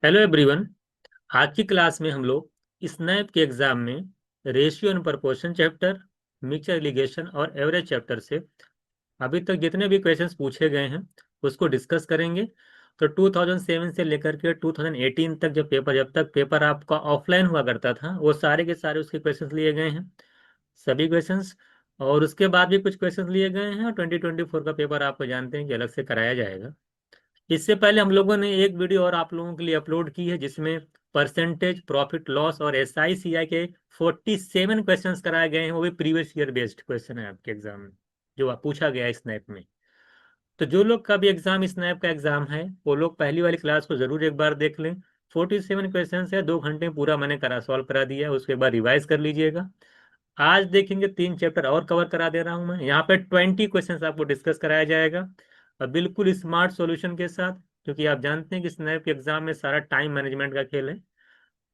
Hello everyone. आज की class में हम लोग स्नैप के एग्जाम में ratio and proportion chapter, mixture irrigation और एवरेज चैप्टर से अभी तक जितने भी क्वेश्चंस पूछे गए हैं उसको डिस्कस करेंगे। तो 2007 से लेकर के 2018 तक जब तक पेपर आपका ऑफलाइन हुआ करता था वो सारे के सारे उसके क्वेश्चंस लिए गए हैं, सभी क्वेश्चंस। और उसके बाद भी कुछ क्वेश्चंस लिए गए हैं और 2024 का पेपर आपको जानते हैं कि अलग से कराया जाएगा। इससे पहले हम लोगों ने एक वीडियो और आप लोगों के लिए अपलोड की है जिसमें परसेंटेज, प्रॉफिट लॉस और SI CI के 47 क्वेश्चंस कराए गए हैं। वो भी प्रीवियस ईयर बेस्ड क्वेश्चन है आपके एग्जाम में, जो आप पूछा गया है स्नैप में। तो जो लोग का भी एग्जाम स्नैप का एग्जाम है वो लोग पहली वाली क्लास को जरूर एक बार देख लें। 47 क्वेश्चन है, 2 घंटे में पूरा मैंने सॉल्व करा दिया है, उसके बाद रिवाइज कर लीजिएगा। आज देखेंगे 3 चैप्टर और कवर करा दे रहा हूं मैं। यहाँ पे 20 क्वेश्चंस आपको डिस्कस कराया जाएगा और बिल्कुल स्मार्ट सॉल्यूशन के साथ, क्योंकि आप जानते हैं कि स्नैप के एग्जाम में सारा टाइम मैनेजमेंट का खेल है।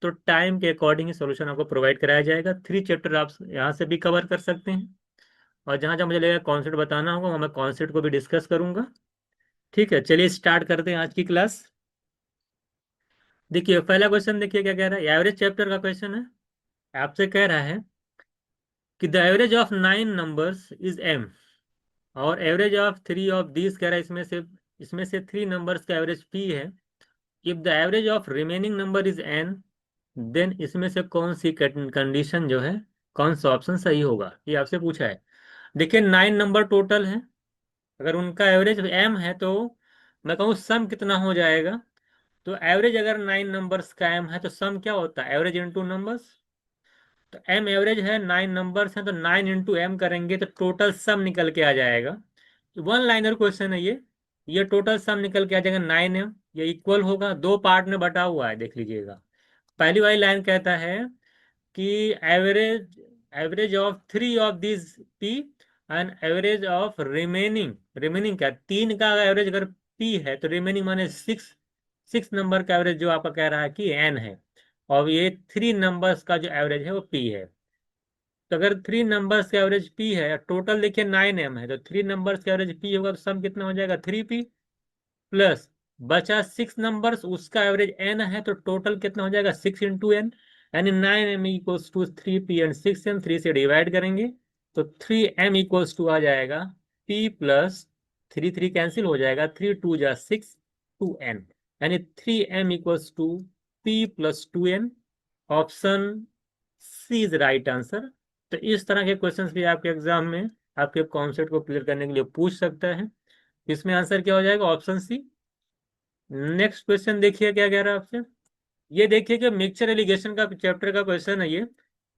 तो टाइम के अकॉर्डिंग ही सॉल्यूशन आपको प्रोवाइड कराया जाएगा। 3 चैप्टर आप यहाँ से भी कवर कर सकते हैं और जहाँ जहाँ मुझे लगेगा कॉन्सेप्ट बताना होगा वहाँ मैं कॉन्सेप्ट को भी डिस्कस करूंगा। ठीक है, चलिए स्टार्ट करते हैं आज की क्लास। देखिए पहला क्वेश्चन, देखिए क्या कह रहा है। एवरेज चैप्टर का क्वेश्चन है। आपसे कह रहा है कि the average of 9 numbers is M और एवरेज ऑफ 3 ऑफ दिस कह रहा है, इसमें से 3 नंबर्स का एवरेज P है। If the average of remaining number is N, then इसमें से कौन सी कंडीशन जो है, कौन सा ऑप्शन सही होगा, ये आपसे पूछा है। देखिए 9 नंबर टोटल है, अगर उनका एवरेज M है तो मैं कहूँ सम कितना हो जाएगा। तो एवरेज अगर 9 नंबर्स का M है तो सम क्या होता है, एवरेज इंटू नंबर्स। तो M एवरेज है, 9 नंबर्स हैं तो 9 इंटू M करेंगे तो टोटल सम निकल के आ जाएगा। वन लाइनर क्वेश्चन है ये टोटल सम निकल के आ जाएगा 9M। ये इक्वल होगा, 2 पार्ट में बटा हुआ है, देख लीजिएगा। पहली वाली लाइन कहता है कि average average of 3 of this P and average of remaining, remaining क्या, 3 का एवरेज अगर P है तो रिमेनिंग माने 6 नंबर का एवरेज जो आपका कह रहा है कि N है। और ये 3 नंबर्स का जो एवरेज है वो P है। तो अगर 3 नंबर्स का एवरेज P है, टोटल देखिए 9M है, तो 3 नंबर्स का एवरेज P होगा तो सम कितना हो जाएगा 3P प्लस बचा 6 नंबर्स उसका एवरेज N है, तो टोटल कितना हो जाएगा 6 इंटू N, यानी 9M = 3P एंड 6M, 3 से डिवाइड करेंगे तो 3M = आ जाएगा P प्लस 3 कैंसिल हो जाएगा, 3 2 जा 6 2N, यानी 3M = P+2N। Option C is right answer. तो इस तरह के क्वेश्चंस भी आपके एग्जाम में आपके कॉन्सेप्ट को क्लियर करने के लिए पूछ सकता है। इसमें आंसर क्या हो जाएगा, ऑप्शन सी। नेक्स्ट क्वेश्चन देखिए क्या कह रहा है आपसे। ये देखिए कि मिक्सचर एलिगेशन का चैप्टर का क्वेश्चन है ये,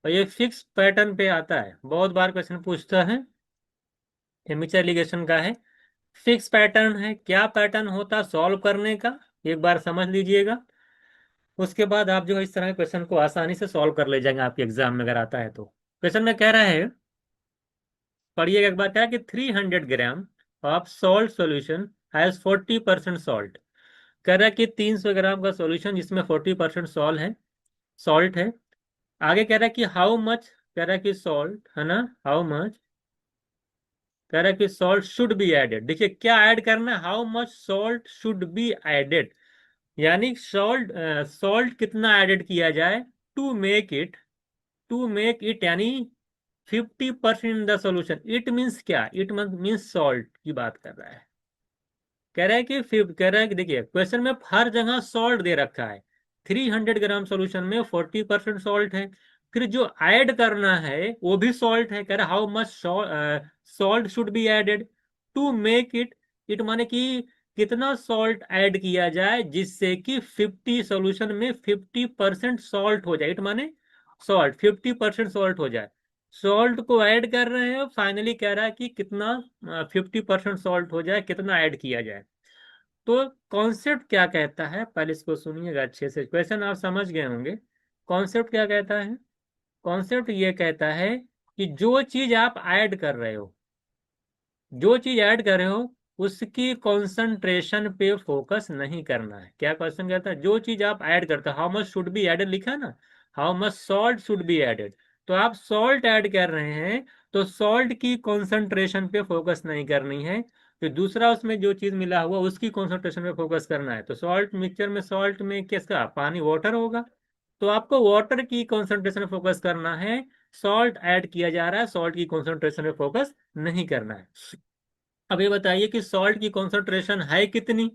और ये फिक्स पैटर्न पे आता है, बहुत बार क्वेश्चन पूछता है। ये मिक्सचर एलिगेशन का है, फिक्स पैटर्न है। क्या पैटर्न होता सॉल्व करने का, एक बार समझ लीजिएगा। उसके बाद आप जो है इस तरह के क्वेश्चन को आसानी से सॉल्व कर ले जाएंगे आपके एग्जाम में अगर आता है तो। क्वेश्चन में कह रहा है, पढ़िएगा एक बार, क्या है कि 300 gram of salt solution has 40% salt. कह रहा है कि 300 ग्राम का सॉल्यूशन जिसमें 40% सॉल्ट है। आगे कह रहा है कि हाउ मच, कह रहा है कि सॉल्ट है ना, हाउ मच, कह रहा है कि सॉल्ट शुड बी एडेड। देखिए क्या ऐड करना है, how much salt should be added, यानी सॉल्ट कितना एडेड किया जाए टू मेक इट यानी 50% in the solution. It means क्या, इट मीन्स सॉल्ट की बात कर रहा है। कह रहा है कि देखिए क्वेश्चन में हर जगह सॉल्ट दे रखा है, 300 ग्राम सॉल्यूशन में 40% सॉल्ट है। फिर जो ऐड करना है वो भी सॉल्ट है, कह रहा how much salt should be added to make it, it माने कि कितना सॉल्ट ऐड किया जाए जिससे कि 50 सॉल्यूशन में 50% सॉल्ट हो जाए, इट माने सॉल्ट 50% सॉल्ट हो जाए। सॉल्ट को ऐड कर रहे हैं, फाइनली कह रहा है कि कितना 50% सॉल्ट हो जाए, कितना ऐड किया जाए। तो कॉन्सेप्ट क्या कहता है, पहले इसको सुनिएगा अच्छे से, क्वेश्चन आप समझ गए होंगे। कॉन्सेप्ट क्या कहता है, कॉन्सेप्ट ये कहता है कि जो चीज आप ऐड कर रहे हो, जो चीज ऐड कर रहे हो उसकी कंसंट्रेशन पे फोकस नहीं करना है। क्या क्वेश्चन कहता है, जो चीज आप ऐड करते हो, how much should be added लिखा है ना, how much salt should be added, तो आप सॉल्ट ऐड कर रहे हैं तो सॉल्ट की कंसंट्रेशन पे फोकस नहीं करनी है, फिर दूसरा उसमें जो चीज मिला हुआ उसकी कॉन्सेंट्रेशन पे फोकस करना है। तो सॉल्ट मिक्सचर में, सॉल्ट में किसका, पानी, वाटर होगा। तो आपको वाटर की कॉन्सेंट्रेशन पे फोकस करना है। सॉल्ट ऐड किया जा रहा है, सॉल्ट की कॉन्सेंट्रेशन पे फोकस नहीं करना है। अब ये बताइए कि सॉल्ट की कॉन्सेंट्रेशन है कितनी।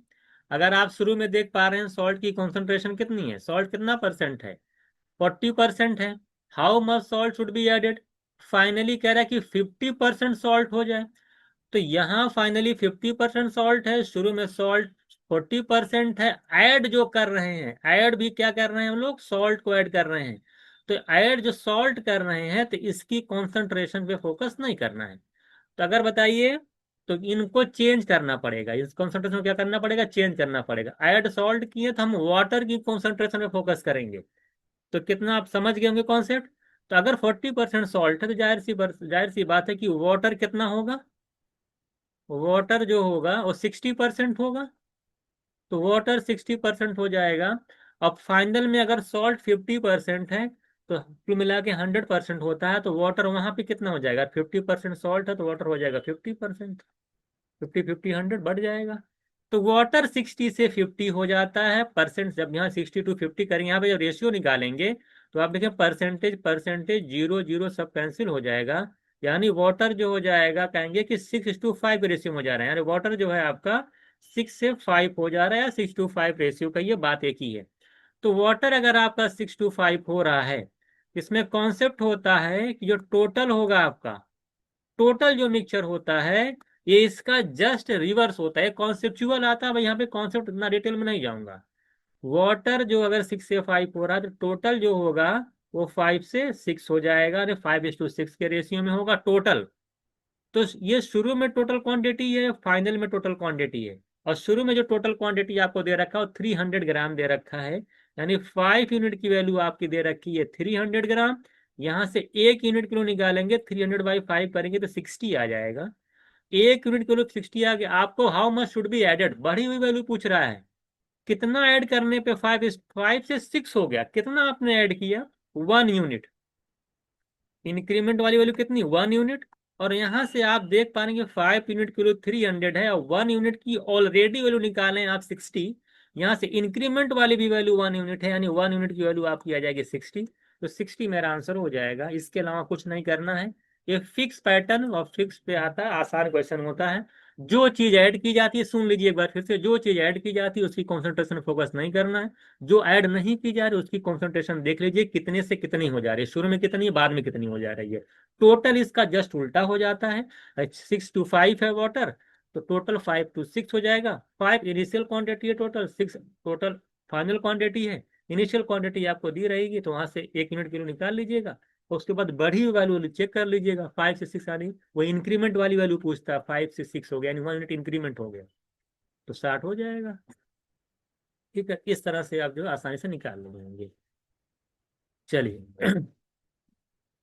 अगर आप शुरू में देख पा रहे हैं सॉल्ट की कॉन्सेंट्रेशन कितनी है, सॉल्ट कितना परसेंट है, 40% है। How much salt should be added. Finally कह रहा है कि 50% सॉल्ट हो जाए। तो यहाँ फाइनली 50% सॉल्ट है, शुरू में सॉल्ट 40% है। ऐड जो कर रहे हैं, ऐड भी क्या कर रहे हैं हम लोग, सॉल्ट को ऐड कर रहे हैं। तो ऐड जो सॉल्ट कर रहे हैं तो इसकी कॉन्सेंट्रेशन पे फोकस नहीं करना है। तो अगर बताइए, तो इनको चेंज करना पड़ेगा, इस कॉन्सेंट्रेशन को क्या करना पड़ेगा, चेंज करना पड़ेगा। ऐड सॉल्ट किए तो हम वाटर की कॉन्सेंट्रेशन पे फोकस करेंगे। तो कितना आप समझ गए होंगे कॉन्सेप्ट। तो अगर 40% सॉल्ट है तो जाहिर सी बात है कि वाटर कितना होगा, वाटर जो होगा वो 60% होगा। तो वाटर 60% हो जाएगा। अब फाइनल में अगर सॉल्ट 50% है तो कुल मिला के 100% होता है। तो वाटर वहां पे कितना हो जाएगा, 50% सॉल्ट है तो वाटर हो जाएगा 50%। 50 50 100 बढ़ जाएगा। तो वाटर 60 से 50 हो जाता है परसेंट। जब यहाँ 60 to 50 करेंगे, यहाँ पे जब रेशियो निकालेंगे तो आप देखें परसेंटेज परसेंटेज जीरो जीरो सब कैंसिल हो जाएगा। यानी वाटर जो हो जाएगा, कहेंगे कि 6:5 रेशियो हो जा रहा है। यानी वाटर जो है आपका 6 से 5 हो जा रहा है, या 6:5 रेशियो का, ये बात एक ही है। तो वाटर अगर आपका 6:5 हो रहा है, इसमें कॉन्सेप्ट होता है कि जो टोटल होगा आपका, टोटल जो मिक्सचर होता है ये इसका जस्ट रिवर्स होता है। कॉन्सेप्चुअल आता है भाई, यहाँ पे कॉन्सेप्ट इतना डिटेल में नहीं जाऊंगा। वाटर जो अगर 6 से 5 हो रहा है तो टोटल जो होगा वो 5 से 6 हो जाएगा, अरे 5:6 के रेशियो में होगा टोटल। तो ये शुरू में टोटल क्वांटिटी है, फाइनल में टोटल क्वांटिटी है। और शुरू में जो टोटल क्वांटिटी आपको दे रखा है वो 300 ग्राम दे रखा है। यानी 5 यूनिट की वैल्यू आपकी दे रखी है 300 ग्राम। यहाँ से 1 यूनिट किलो निकालेंगे, 300/5 करेंगे तो 60 आ जाएगा। 1 यूनिट किलो 60 आ गया। आपको how much should be added, बढ़ी हुई वैल्यू पूछ रहा है। कितना ऐड करने पे 5 से 6 हो गया, कितना आपने ऐड किया, 1 यूनिट। इंक्रीमेंट वाली वैल्यू कितनी, 1 यूनिट। और यहां से आप देख पाएंगे 5 यूनिट की वैल्यू 300 है, और 1 यूनिट की ऑलरेडी वैल्यू निकालें आप 60। यहाँ से इंक्रीमेंट वाली भी वैल्यू 1 यूनिट है, यानी 1 यूनिट की वैल्यू आपकी आ जाएगी 60। तो 60 मेरा आंसर हो जाएगा। इसके अलावा कुछ नहीं करना है। ये फिक्स पैटर्न और फिक्स पे आता है, आसान क्वेश्चन होता है। जो चीज ऐड की जाती है, सुन लीजिए एक बार फिर से, जो चीज ऐड की जाती है उसकी कंसंट्रेशन फोकस नहीं करना है। जो ऐड नहीं की जा रही उसकी कंसंट्रेशन देख लीजिए कितने से कितनी हो जा रही है, शुरू में कितनी, बाद में कितनी हो जा रही है। टोटल इसका जस्ट उल्टा हो जाता है। 6 to 5 है वाटर, तो टोटल 5 to 6 हो जाएगा। 5 इनिशियल क्वांटिटी है, टोटल 6 टोटल फाइनल क्वांटिटी है। इनिशियल क्वांटिटी आपको दी रहेगी तो वहां से 1 यूनिट किलो निकाल लीजिएगा। और उसके बाद बढ़ी हुई वैल्यू चेक कर लीजिएगा, 5 से 6 आ रही। वो इंक्रीमेंट वाली वैल्यू पूछता है, 5 से 6 हो गया, यानी 1 यूनिट इंक्रीमेंट हो गया, तो 60 हो जाएगा। ठीक है, इस तरह से आप जो है आसानी से निकाल लेंगे। चलिए,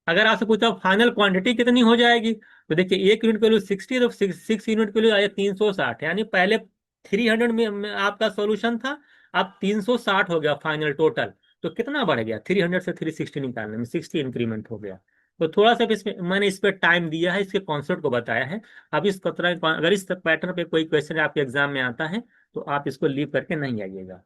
अगर आपसे पूछा फाइनल क्वांटिटी कितनी हो जाएगी, तो देखिए 1 यूनिट वैल्यू 60, तो 6 यूनिट वैल्यू आया 360। यानी पहले 300 में आपका सॉल्यूशन था, अब 360 हो गया फाइनल टोटल। तो कितना बढ़ गया, 300 से 360 निकालने में 60 इंक्रीमेंट हो गया। तो थोड़ा सा इसमें मैंने इस पर टाइम दिया है, इसके कॉन्सेप्ट को बताया है। अब इस तरह अगर इस पैटर्न पे कोई क्वेश्चन आपके एग्जाम में आता है तो आप इसको लीव करके नहीं आइएगा।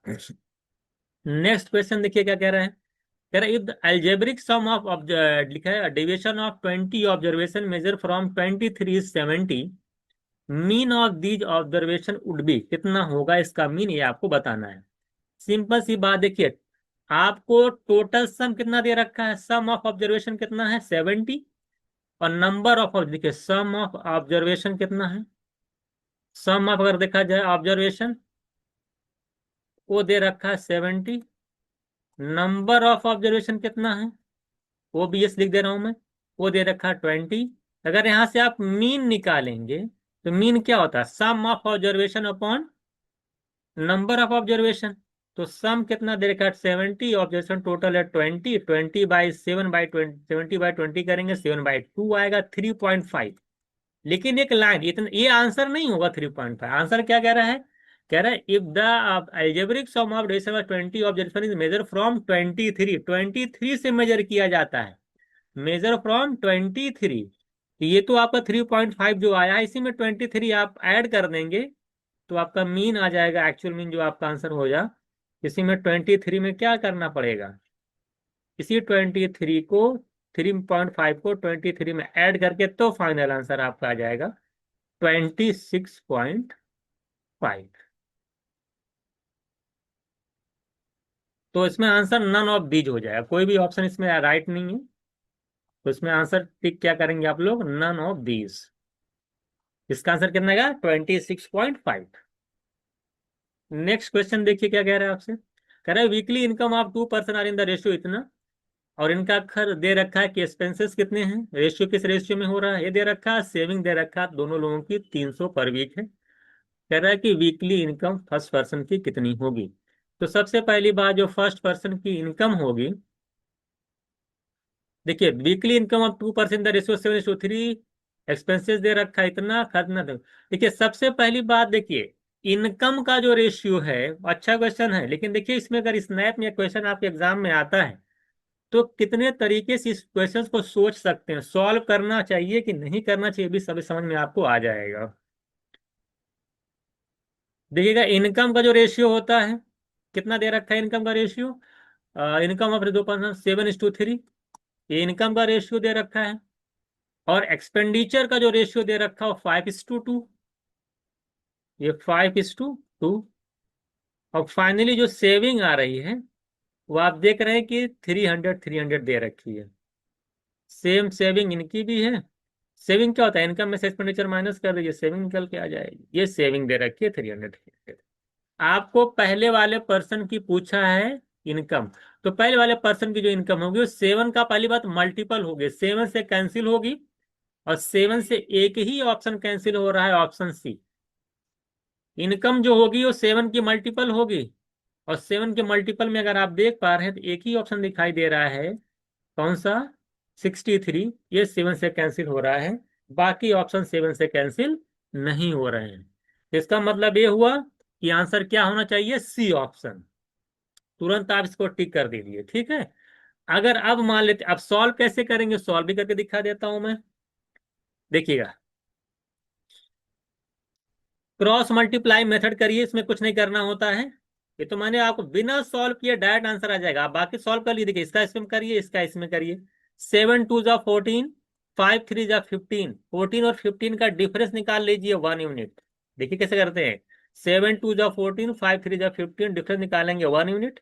नेक्स्ट क्वेश्चन देखिए क्या कह रहा है। कह रहा है if the algebraic sum of, लिखा है deviation of 20 observation measure from 23 is 70, mean of these observation would be, कितना होगा इसका मीन, ये आपको बताना है। सिंपल सी बात, देखिए आपको टोटल सम कितना दे रखा है, सम ऑफ ऑब्जर्वेशन कितना है 70, और नंबर ऑफ, देखिए सम ऑफ ऑब्जर्वेशन कितना है, सम ऑफ अगर देखा जाए ऑब्जर्वेशन वो दे रखा है 70। नंबर ऑफ ऑब्जर्वेशन कितना है, वो भी यस लिख दे रहा हूं मैं, वो दे रखा है 20। अगर यहां से आप मीन निकालेंगे तो मीन क्या होता है, sum of observation upon number of observation. तो सम कितना दे रखा है 70, ऑब्जर्वेशन टोटल है 20, 20/7/20, 70/20 करेंगे 7/2 आएगा 3.5। लेकिन एक लाइन, इतना ये आंसर नहीं होगा 3.5। आंसर क्या कह रहा है, कह रहा है if the algebraic sum of ratio 20 observation is measure from 23, 23 से मेजर किया जाता है, मेजर फ्रॉम 23। तो ये तो आपका 3.5 जो आया है, इसी में 23 आप ऐड कर देंगे तो आपका मीन आ जाएगा, एक्चुअल मीन जो आपका आंसर हो जा। इसी में 23 में क्या करना पड़ेगा, इसी 23 को, 3.5 को 23 में ऐड करके तो फाइनल आंसर आपका आ जाएगा 26.5। तो इसमें आंसर नन ऑफ दीज हो जाएगा, कोई भी ऑप्शन इसमें राइट नहीं है। तो इसमें आंसर टिक क्या करेंगे आप लोग, नन ऑफ दीज। इसका आंसर कितना आएगा, 26.5। नेक्स्ट क्वेश्चन देखिए क्या कह रहा है आपसे। कह रहा है weekly income of 2 person are in the ratio इतना, और इनका खर्च दे रखा है कि एक्सपेंसेस कितने हैं, रेशियो किस रेशियो में हो रहा है ये दे रखा है, सेविंग दे रखा है दोनों लोगों की 300 पर वीक है। कह रहा है कि वीकली इनकम फर्स्ट पर्सन की कितनी होगी। तो सबसे पहली बात, जो फर्स्ट पर्सन की इनकम होगी, देखिए weekly income of 2% the ratio 7:3, expenses दे रखा है इतना, खर्च ना दो। देखिए सबसे पहली बात, देखिए इनकम का जो रेशियो है, अच्छा क्वेश्चन है, लेकिन देखिए इसमें अगर स्नैप में क्वेश्चन आपके एग्जाम में आता है तो कितने तरीके से इस क्वेश्चन को सोच सकते हैं, सॉल्व करना चाहिए कि नहीं करना चाहिए भी सभी समझ में आपको आ जाएगा। देखिएगा इनकम का जो रेशियो होता है, कितना दे रखा है इनकम का रेशियो, इनकम ऑफ 2 पर्सन 7:3, ये इनकम का रेशियो दे रखा है। और एक्सपेंडिचर का जो रेशियो दे रखा है 5:2, ये 5:2। और फाइनली जो सेविंग आ रही है वो आप देख रहे हैं कि 300 दे रखी है। सेम सेविंग इनकी भी है। सेविंग क्या होता है, इनकम में से एक्सपेंडिचर माइनस कर दीजिए, सेविंग निकल के आ जाएगी। ये सेविंग दे रखी है 300। आपको पहले वाले पर्सन की पूछा है इनकम, तो पहले वाले पर्सन की जो इनकम होगी वो 7 का पहली बात मल्टीपल होगी, 7 से कैंसिल होगी, और 7 से एक ही ऑप्शन कैंसिल हो रहा है, ऑप्शन सी। इनकम जो होगी वो 7 की मल्टीपल होगी, और 7 के मल्टीपल में अगर आप देख पा रहे हैं तो एक ही ऑप्शन दिखाई दे रहा है, कौन सा, 63। ये 7 से कैंसिल हो रहा है, बाकी ऑप्शन 7 से कैंसिल नहीं हो रहे हैं। तो इसका मतलब ये हुआ कि आंसर क्या होना चाहिए, सी ऑप्शन। तुरंत आप इसको टिक कर दीजिए, ठीक है। अगर अब मान लेते, अब सॉल्व कैसे करेंगे, सॉल्व भी करके दिखा देता हूं मैं। देखिएगा, क्रॉस मल्टीप्लाई मेथड करिए, इसमें कुछ नहीं करना होता है। ये तो मैंने आपको बिना सॉल्व किए डायरेक्ट आंसर आ जाएगा, आप बाकी सॉल्व कर लीजिए। देखिए इसका इसमें करिए, इसका इसमें करिए। 7 2 जा 14, 5 3 जा 15, 14 और 15 का डिफरेंस निकाल लीजिए 1 यूनिट। देखिए कैसे करते हैं, 7 2 जा 14, 5 3 जा 15, डिफरेंस निकालेंगे 1 यूनिट।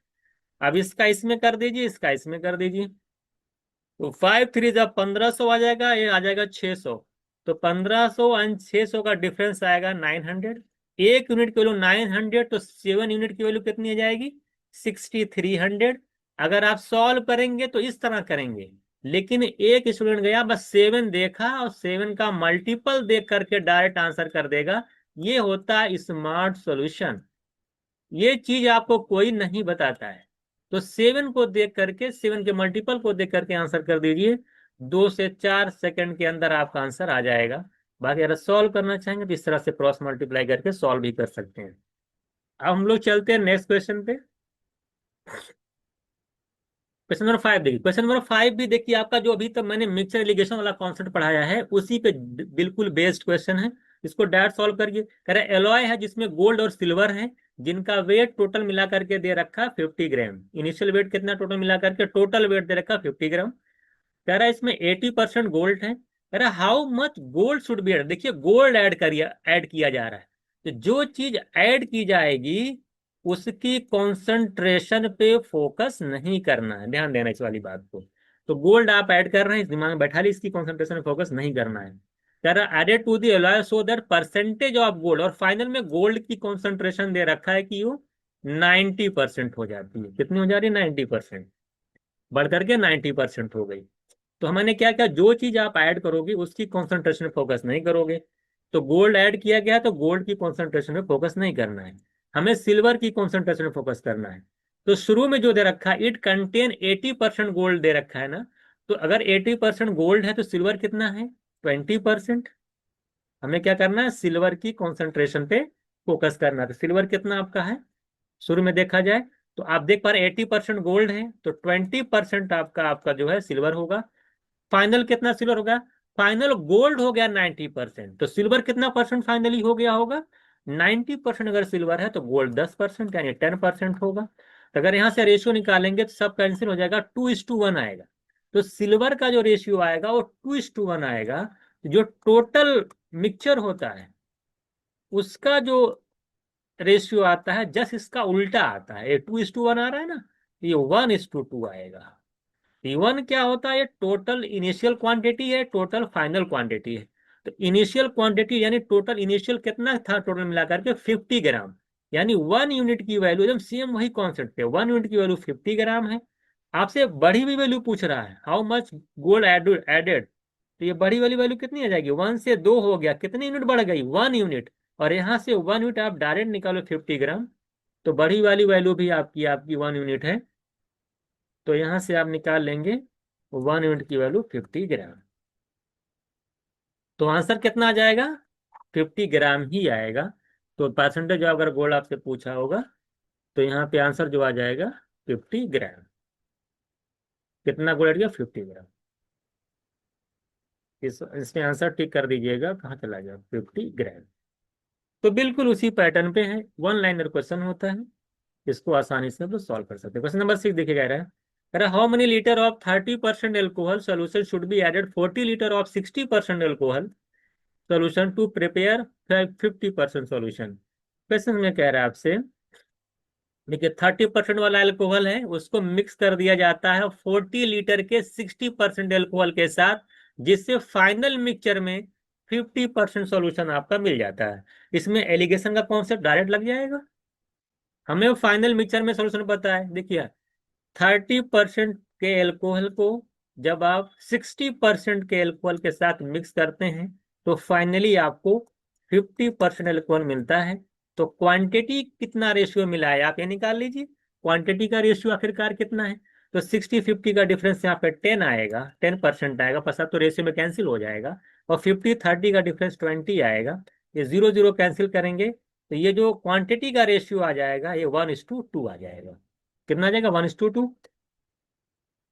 अब इसका इसमें कर दीजिए, इसका इसमें कर दीजिए, तो 5 3 जा 1500 आ जाएगा, ये आ जाएगा 600। तो 1500 एंड 600 का डिफरेंस आएगा 900। एक यूनिट की वैल्यू 900, तो 7 यूनिट की वैल्यू कितनी आ जाएगी, 6300। अगर आप सॉल्व करेंगे तो इस तरह करेंगे, लेकिन एक स्टूडेंट गया बस 7 देखा और 7 का मल्टीपल देख करके डायरेक्ट आंसर कर देगा। ये होता है स्मार्ट सॉल्यूशन, ये चीज आपको कोई नहीं बताता है। तो 7 को देख करके, 7 के मल्टीपल को देख करके आंसर कर दीजिए, 2 से 4 सेकंड के अंदर आपका आंसर आ जाएगा। बाकी अगर सॉल्व करना चाहेंगे तो इस तरह से क्रॉस मल्टीप्लाई करके सॉल्व भी कर सकते हैं। अब हम लोग चलते हैं नेक्स्ट क्वेश्चन पे। क्वेश्चन नंबर 5 देखिए, क्वेश्चन नंबर 5 भी देखिए आपका जो अभी तक मैंने मिक्सर एलिगेशन वाला कॉन्सेप्ट पढ़ाया है उसी पे बिल्कुल बेस्ड क्वेश्चन है। इसको डायरेक्ट सॉल्व करिए। कह रहे एलॉय है जिसमें गोल्ड और सिल्वर है, जिनका वेट टोटल मिला करके दे रखा 50 ग्राम। इनिशियल वेट कितना, टोटल मिला करके टोटल वेट दे रखा 50 ग्राम। कह रहा है इसमें 80% गोल्ड है। कह रहा है how much gold should be add, देखिए गोल्ड ऐड किया जा रहा है, तो जो चीज ऐड की जाएगी उसकी कॉन्सेंट्रेशन पे फोकस नहीं करना है, ध्यान देना इस वाली बात को। तो गोल्ड आप ऐड कर रहे हैं, इस दिमाग में बैठा ली, इसकी कॉन्सेंट्रेशन पे फोकस नहीं करना है। कह रहा है added to the alloy so that percentage of gold, और फाइनल में गोल्ड की कॉन्सेंट्रेशन दे रखा है कि वो 90% हो जाती है। कितनी हो जा रही है, 90%, बढ़ करके 90% हो गई। तो हमने क्या क्या, जो चीज आप ऐड करोगे उसकी कंसंट्रेशन पे फोकस नहीं करोगे। तो गोल्ड ऐड किया गया तो गोल्ड की कंसंट्रेशन पे फोकस नहीं करना है, हमें सिल्वर की कंसंट्रेशन पे फोकस करना है। तो शुरू में जो दे रखा है, इट कंटेन 80% गोल्ड दे रखा है ना, तो अगर 80% गोल्ड है तो सिल्वर कितना है, 20%। हमें क्या करना है, सिल्वर की कॉन्सेंट्रेशन पे फोकस करना है। तो सिल्वर कितना आपका है, शुरू में देखा जाए तो आप देख पा रहे 80% गोल्ड है, तो 20% आपका आपका जो है सिल्वर होगा। फाइनल कितना सिल्वर होगा, फाइनल गोल्ड हो गया 90%, तो सिल्वर कितना परसेंट फाइनली हो गया होगा? 90%। अगर सिल्वर है तो गोल्ड 10% यानी 10% होगा। तो अगर यहाँ से रेशियो निकालेंगे तो सब कैंसिल हो जाएगा, 2:1 आएगा। तो सिल्वर का जो रेशियो आएगा वो 2:1 आएगा। जो टोटल मिक्सचर होता है उसका जो रेशियो आता है जस्ट इसका उल्टा आता है। ये 2:1 आ रहा है ना, ये 1:2 आएगा। P1 क्या होता है? ये टोटल इनिशियल क्वांटिटी है, टोटल फाइनल क्वांटिटी है। तो इनिशियल क्वांटिटी यानी टोटल इनिशियल कितना था टोटल मिलाकर के? 50 ग्राम। यानी 1 यूनिट की वैल्यू एकदम सेम वही कॉन्सेप्ट है, 1 यूनिट की वैल्यू 50 ग्राम है। आपसे बढ़ी हुई वैल्यू पूछ रहा है, हाउ मच गोल्ड एडेड। तो ये बढ़ी वाली वैल्यू कितनी आ जाएगी? 1 से 2 हो गया, कितनी यूनिट बढ़ गई? 1 यूनिट। और यहाँ से 1 यूनिट आप डायरेक्ट निकालो 50 ग्राम, तो बढ़ी वाली वैल्यू भी आपकी आपकी 1 यूनिट है। तो यहां से आप निकाल लेंगे 1 यूनिट की वैल्यू 50 ग्राम। तो आंसर कितना आ जाएगा? 50 ग्राम ही आएगा। तो परसेंटेज अगर गोल्ड आपसे पूछा होगा तो यहाँ पे आंसर जो आ जाएगा 50 ग्राम। कितना गोल्ड गया? 50 ग्राम। इसमें आंसर टिक कर दीजिएगा, कहाँ चला गया? 50 ग्राम। तो बिल्कुल उसी पैटर्न पे है, वन लाइनर क्वेश्चन होता है। इसको आसानी से हम लोग सॉल्व कर सकते हैं। क्वेश्चन नंबर 6 देखिए, कह रहा है how many litre of 30% alcohol solution should be added 40 litre of 60% alcohol solution to prepare 50% solution. Question में कह रहा है आपसे, देखिए 30% वाला एल्कोहल है उसको मिक्स कर दिया जाता है 40 लीटर के 60% एल्कोहल के साथ, जिससे फाइनल मिक्सचर में 50% सोल्यूशन आपका मिल जाता है। इसमें एलिगेशन का कॉन्सेप्ट डायरेक्ट लग जाएगा। हमें फाइनल मिक्सचर में सोल्यूशन पता है। देखिए 30% के एल्कोहल को जब आप 60% के एल्कोहल के साथ मिक्स करते हैं तो फाइनली आपको 50% एल्कोहल मिलता है। तो क्वांटिटी कितना रेशियो मिला है आप ये निकाल लीजिए। क्वांटिटी का रेशियो आखिरकार कितना है? तो 60-50 का डिफरेंस यहाँ पे 10 आएगा, 10% आएगा, पसा तो रेशियो में कैंसिल हो जाएगा। और 50-30 का डिफरेंस 20 आएगा। ये 0 0 कैंसिल करेंगे तो ये जो क्वांटिटी का रेशियो आ जाएगा ये 1:2 आ जाएगा। कितना आ जाएगा? 1:2।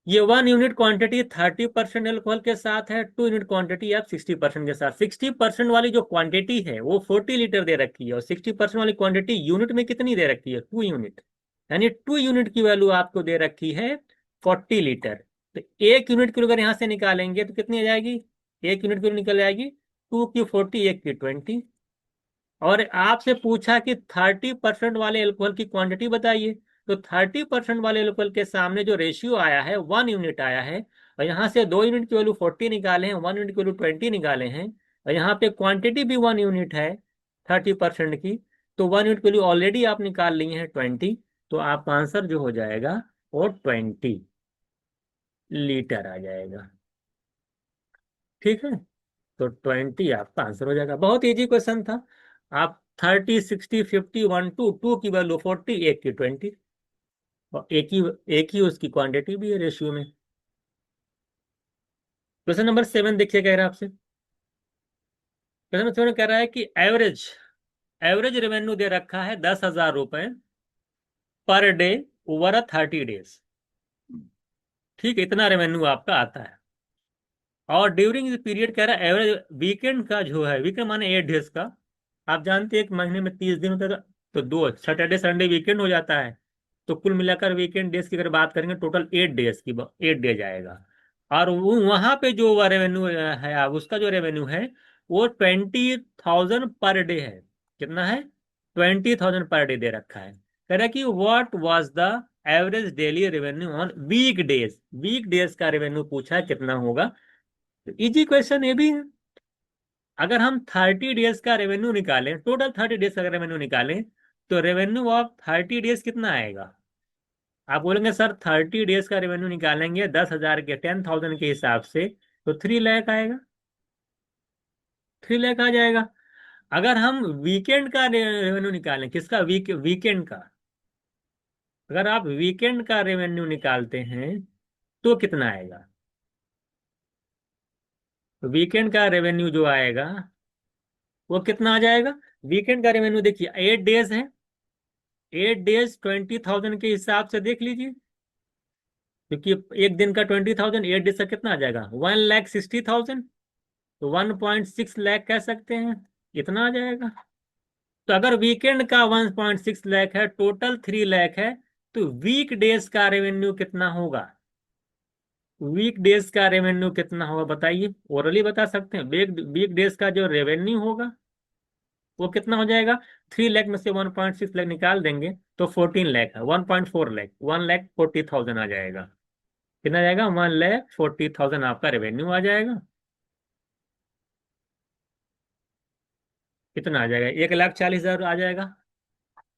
ये 1 यूनिट क्वांटिटी 30% एल्कोहल के साथ है, 2 यूनिट क्वांटिटी आप 60% के साथ। 60% वाली जो क्वांटिटी है वो 40 लीटर दे रखी है, और 60% वाली क्वांटिटी यूनिट में कितनी दे रखी है? 2 यूनिट। यानी 2 यूनिट की वैल्यू आपको दे रखी है 40 लीटर। तो 1 यूनिट की अगर यहाँ से निकालेंगे तो कितनी आ जाएगी? 1 यूनिट की निकल जाएगी 2 की 40, 1 की 20। और आपसे पूछा कि 30% वाले एल्कोहल की क्वांटिटी बताइए। तो 30% वाले एल्कोहल के सामने जो रेशियो आया है 1 यूनिट आया है, और यहाँ से 2 यूनिट की वैल्यू 40 निकाले हैं, 1 यूनिट की वैल्यू 20 निकाले हैं, और यहाँ पे क्वांटिटी भी 1 यूनिट है 30% की। तो 1 यूनिट की वैल्यू ऑलरेडी आप निकाल ली है 20। तो आपका आंसर जो हो जाएगा वो 20 लीटर आ जाएगा। ठीक है, तो 20 आपका आंसर हो जाएगा। बहुत इजी क्वेश्चन था। आप 30, 60, 50, 1 2 की वैल्यू 40, 1 की 20, और एक ही उसकी क्वांटिटी भी है रेशियो में। क्वेश्चन नंबर 7 देखिए, कह रहा है आपसे, क्वेश्चन नंबर 7 कह रहा है कि एवरेज एवरेज रेवेन्यू दे रखा है 10,000 रुपए पर डे ओवर 30 डेज। ठीक है, इतना रेवेन्यू आपका आता है। और ड्यूरिंग दिस पीरियड कह रहा है एवरेज वीकेंड का जो है, वीकेंड माने 8 डेज का। आप जानते हैं एक महीने में 30 दिन होता है, तो दो सैटरडे संडे वीकेंड हो जाता है। तो कुल मिलाकर वीकेंड डेज की अगर बात करेंगे टोटल 8 डेज की, 8 डेज आएगा। और वो वहां पे जो रेवेन्यू है उसका जो रेवेन्यू है वो 20,000 पर डे है। कितना है? 20,000 पर डे दे रखा है। कह रहा है कि what was the average daily revenue on week days. Week days का रेवेन्यू पूछा है कितना होगा। इजी क्वेश्चन ये भी है। अगर हम 30 डेज का रेवेन्यू निकालें, टोटल 30 डेज का रेवेन्यू निकालें, तो रेवेन्यू ऑफ 30 डेज कितना आएगा? आप बोलेंगे सर 30 डेज का रेवेन्यू निकालेंगे 10,000 के 10,000 के हिसाब से, तो 3 लाख आएगा। 3 लाख आ जाएगा। अगर हम वीकेंड का रेवेन्यू निकालें, किसका? वीकेंड का। अगर आप वीकेंड का रेवेन्यू निकालते हैं तो कितना आएगा? वीकेंड का रेवेन्यू जो आएगा वो कितना आ जाएगा? वीकेंड का रेवेन्यू देखिए 8 डेज है, 8 डेज 20,000 के हिसाब से देख लीजिए, क्योंकि एक दिन का 20,000, 8 डेज का कितना आ जाएगा? 1,60,000। तो 1.6 लाख कह सकते हैं, इतना आ जाएगा। तो अगर वीकेंड का 1.6 लाख है, टोटल 3 लाख है, तो वीक डेज का रेवेन्यू कितना होगा? वीक डेज का रेवेन्यू कितना होगा बताइए, ओरली बता सकते हैं। वीक वीक डेज का जो रेवेन्यू होगा वो कितना हो जाएगा? 3 लाख में से 1.6 लाख निकाल देंगे तो 14 लाख है, 1.4 लाख, 1,40,000 आ जाएगा। कितना आ जाएगा? 1,40,000 आपका रेवेन्यू आ जाएगा। कितना आ जाएगा? 1,40,000 आ जाएगा।